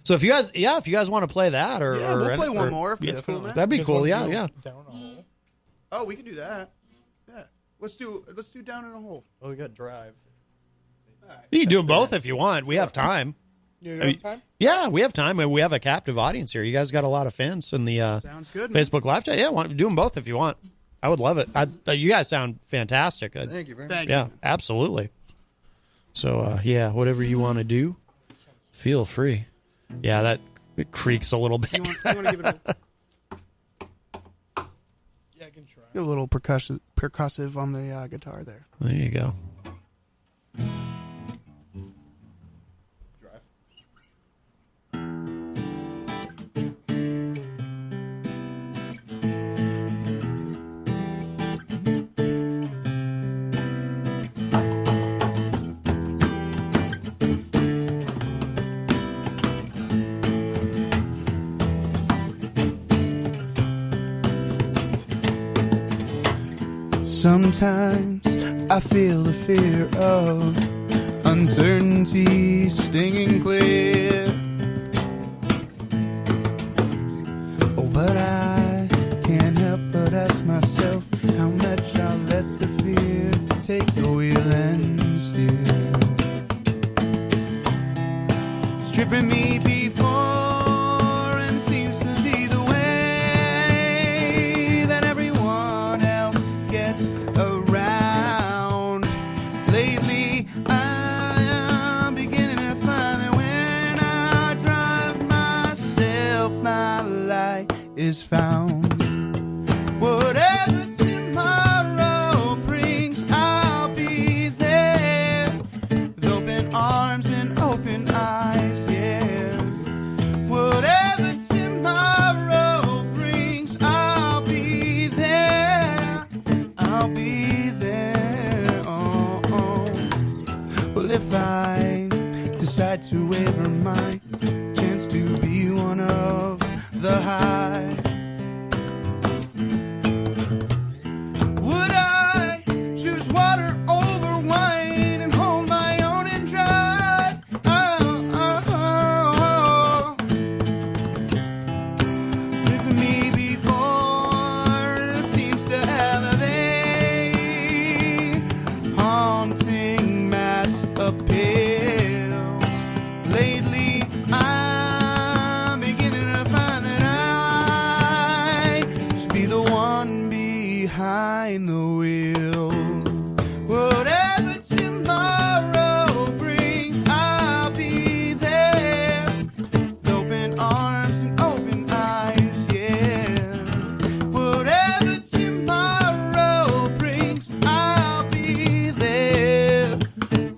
So if you guys want to play that, or We'll play one or- more if it's cool, man. That'd be Just cool. wanna Yeah, do yeah. Down a hole. Oh, we can do that. Yeah. Let's do Down in a Hole. Oh, we got Drive. You can do them both if you want. We have time. You have time? Yeah, we have time. We have a captive audience here. You guys got a lot of fans in the Sounds good, man. Facebook Live chat. Yeah, do them both if you want. I would love it. You guys sound fantastic. Thank you very much. Thank Yeah, you. absolutely. So, whatever you want to do, feel free. Yeah, it creaks a little bit. You want to give it Yeah, I can try. a little percussive on the guitar there. There you go. Sometimes I feel the fear of uncertainty stinging clear. Oh, but I can't help but ask myself how much I'll let the fear take the wheel and steer. It's driven me before and seems to be myself, my light is found. Whatever tomorrow brings, I'll be there with open arms and open eyes, yeah. Whatever tomorrow brings, I'll be there. I'll be there. Oh, oh. Well, if I decide to waver my chance to be one of the high, would I choose water over wine and hold my own and drive? With me before it seems to elevate, haunting mass appeal. Lately, I'm beginning to find that I should be the one behind the wheel. Whatever tomorrow brings, I'll be there with open arms and open eyes, yeah. Whatever tomorrow brings, I'll be there.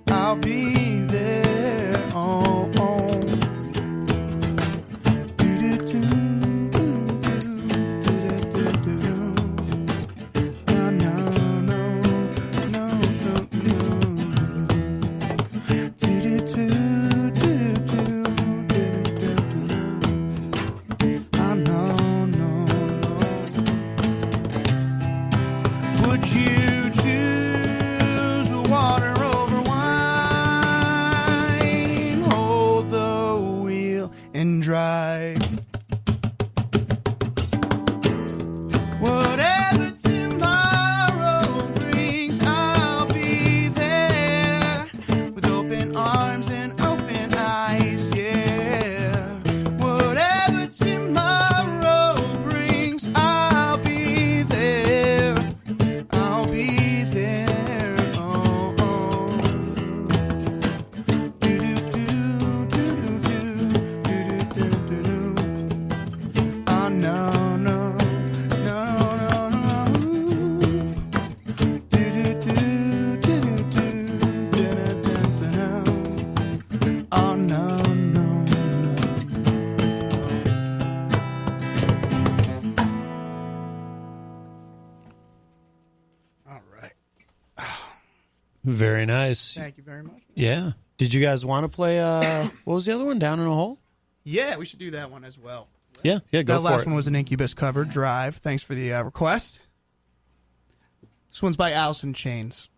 I'll be there. Oh, oh. No, no, no, no, no, no. Oh, no, no, no. Would you choose water over wine? Hold the wheel and drive. Whatever tomorrow brings, I'll be there with open arms and open eyes, yeah. Whatever tomorrow brings, I'll be there. I'll be there. Oh, oh. Oh, no, no, no, no, no. Oh, no, no, no. All right. Very nice. Thank you very much. Yeah. Did you guys want to play, what was the other one? Down in a Hole? Yeah, we should do that one as well. Yeah, go That for last it. one was an Incubus cover, Drive. Thanks for the request. This one's by Alice in Chains.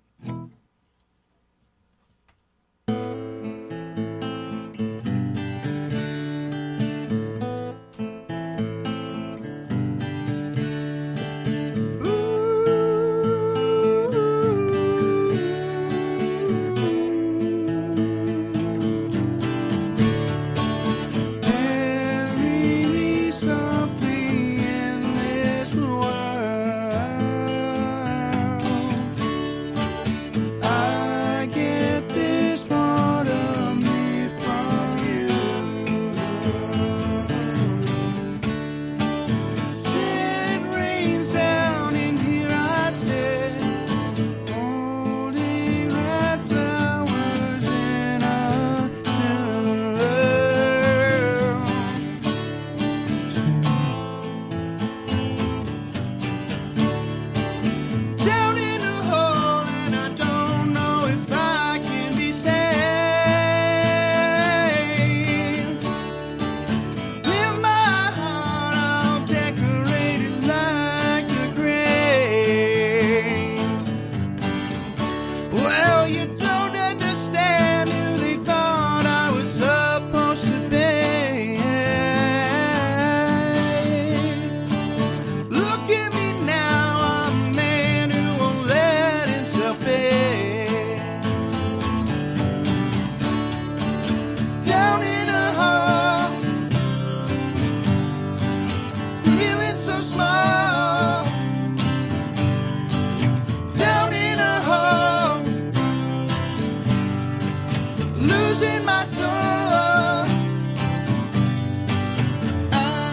Bury me softly in this world. I get this part of me from you. Sin rains down and here I stand, holding red flowers in a tomb. Down in a hole and I don't know if I can be saved. In my heart I'll decorate it like a grave. Well, you don't understand who they thought I was supposed to be. Look at me now, I'm a man who won't let himself be. Down in a hole, feeling so small. Down in a hole, losing my soul. I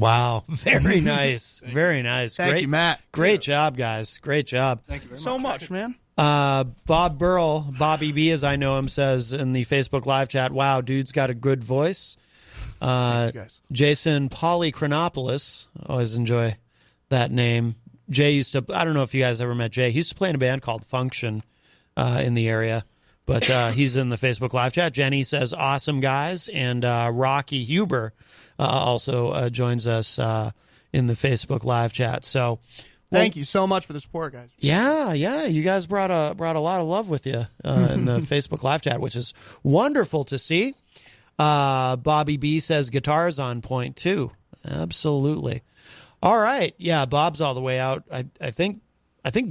Wow. Very nice. Very nice. Thank you, Matt. Great job, guys. Great job. Thank you very So much. much, man. Bob Burrell, Bobby B, as I know him, says in the Facebook live chat, wow, dude's got a good voice. Thank you guys. Jason Polychronopoulos, always enjoy that name. Jay used to, I don't know if you guys ever met Jay. He used to play in a band called Function in the area, but he's in the Facebook live chat. Jenny says, awesome guys. And Rocky Huber also joins us in the Facebook live chat. So, Thank you so much for the support, guys. yeah, you guys brought a lot of love with you in the Facebook live chat, which is wonderful to see. Bobby B says guitar's on point too. Absolutely. All right, yeah, Bob's all the way out. I think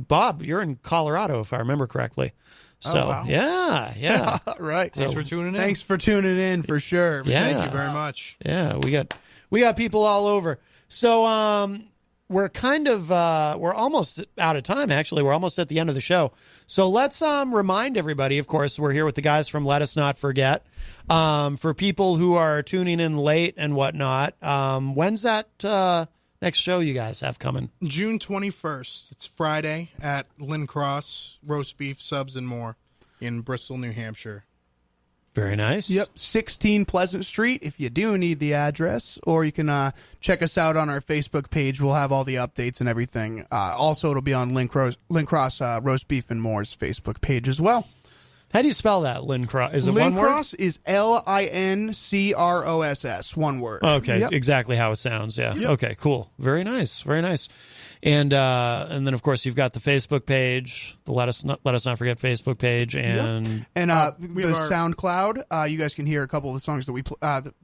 Bob, you're in Colorado if I remember correctly. So wow. yeah. Right. Thanks for tuning in. Thanks for tuning in for sure. Yeah. Thank you very much. Yeah, we got people all over. So we're kind of we're almost out of time. Actually, we're almost at the end of the show. So let's remind everybody. Of course, we're here with the guys from Let Us Not Forget. For people who are tuning in late and whatnot, when's that next show you guys have coming? June 21st. It's Friday at Lynn Cross, roast beef, subs, and more in Bristol, New Hampshire. Very nice. Yep, 16 Pleasant Street if you do need the address, or you can check us out on our Facebook page. We'll have all the updates and everything. Also, it'll be on Lynn Cross Roast Beef and More's Facebook page as well. How do you spell that, Lynn Cross? Is it Lynn one word? Cross is Lincross, one word. Okay, Yep. exactly how it sounds. Yeah. Yep. Okay, cool. Very nice. Very nice. And then of course you've got the Facebook page, the Let Us Not Forget Facebook page, and And we the have our- SoundCloud, you guys can hear a couple of the songs that we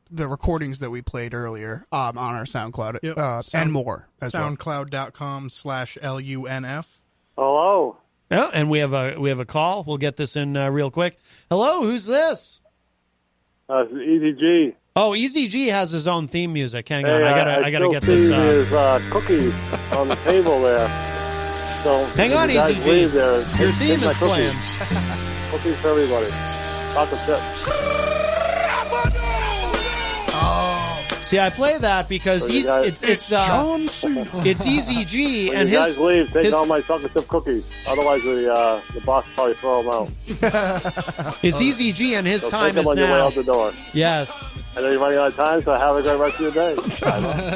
the recordings that we played earlier on our SoundCloud Yep. and more as well. SoundCloud.com/LUNF. Hello. yeah, and we have a call. We'll get this in real quick. Hello, who's this? It's Easy G. Oh, Easy G has his own theme music. Hang Hey, on, I gotta still get see this. his cookies on the table there. So Hang when on, you guys Easy G. leave there, Your take theme my is playing. Cookies for everybody. Chocolate chips. See, I play that because So you guys- it's Easy G When and you guys his leave, take his- all my chocolate chip cookies. Otherwise, the boss will probably throw them out. it's Easy G and his So time take them is on your way now. out the door. Yes. I know you're running out of time, so have a great rest of your day.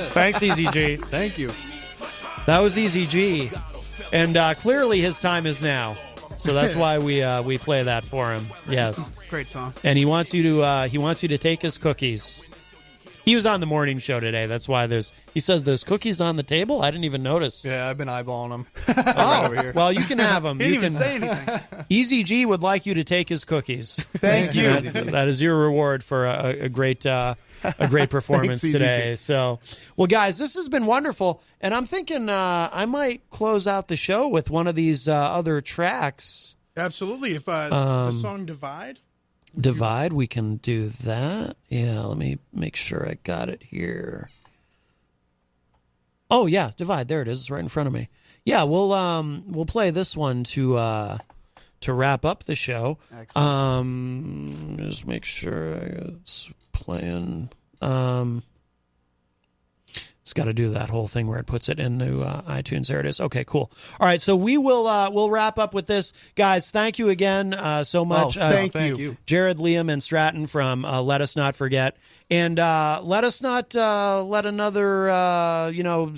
Thanks, Easy G. Thank you. That was Easy G, and clearly his time is now. So that's why we play that for him. Yes, Great song. and he wants you to take his cookies. He was on the morning show today. That's why he says there's cookies on the table. I didn't even notice. Yeah, I've been eyeballing them. Right over here. Well, you can have them. He didn't You even can. say anything. Easy G would like you to take his cookies. Thank you. That is your reward for a great performance Thanks, Easy today. So, well, guys, this has been wonderful, and I'm thinking I might close out the show with one of these other tracks. Absolutely. If the song Divide. Divide, we can do that. Yeah, let me make sure I got it here. Oh yeah, Divide. There it is. It's right in front of me. Yeah, we'll play this one to wrap up the show. Just make sure it's playing. It's got to do that whole thing where it puts it into iTunes. There it is. Okay, cool. All right, so we'll wrap up with this, guys. Thank you again so much. Thank you. Jared, Liam, and Stratton from Let Us Not Forget. And let us not let another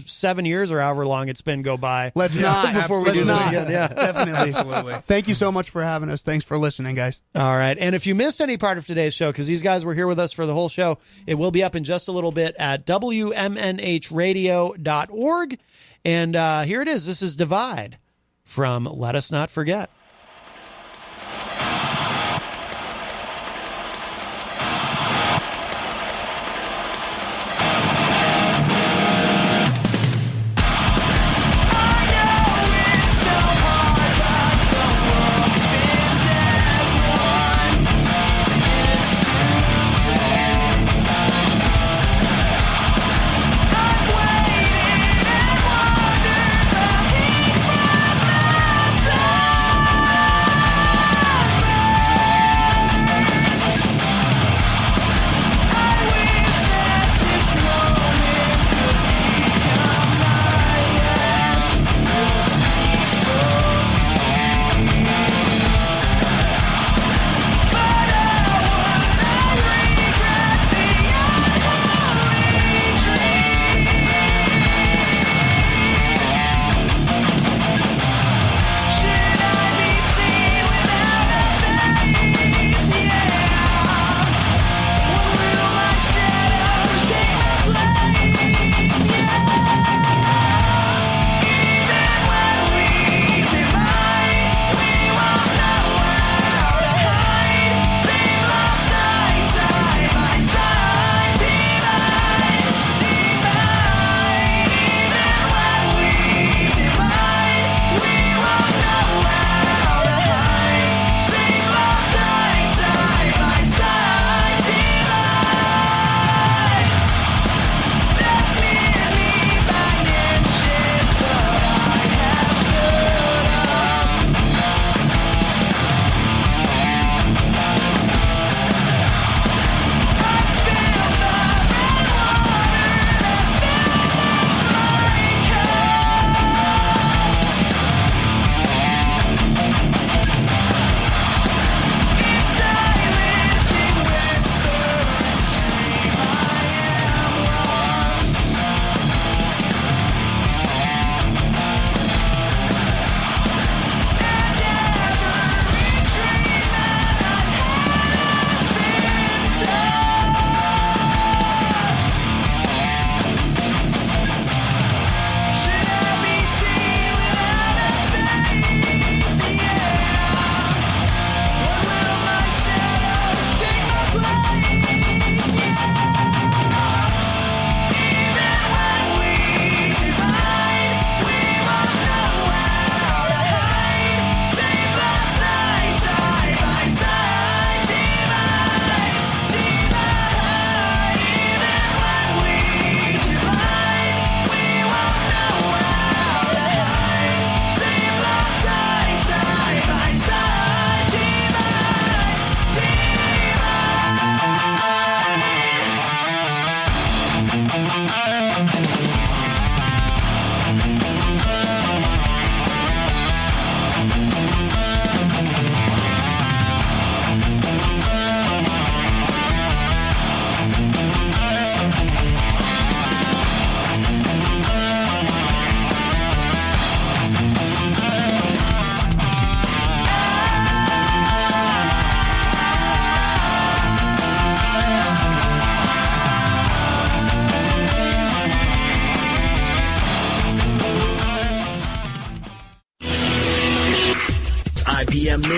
7 years or however long it's been go by. Let's not before we Let's do this not. again. Yeah. Definitely. Absolutely. Thank you so much for having us. Thanks for listening, guys. All right. And if you missed any part of today's show, because these guys were here with us for the whole show, it will be up in just a little bit at WMNHradio.org. And here it is. This is Divide from Let Us Not Forget. Myself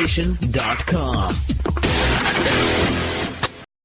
PlayStation.com.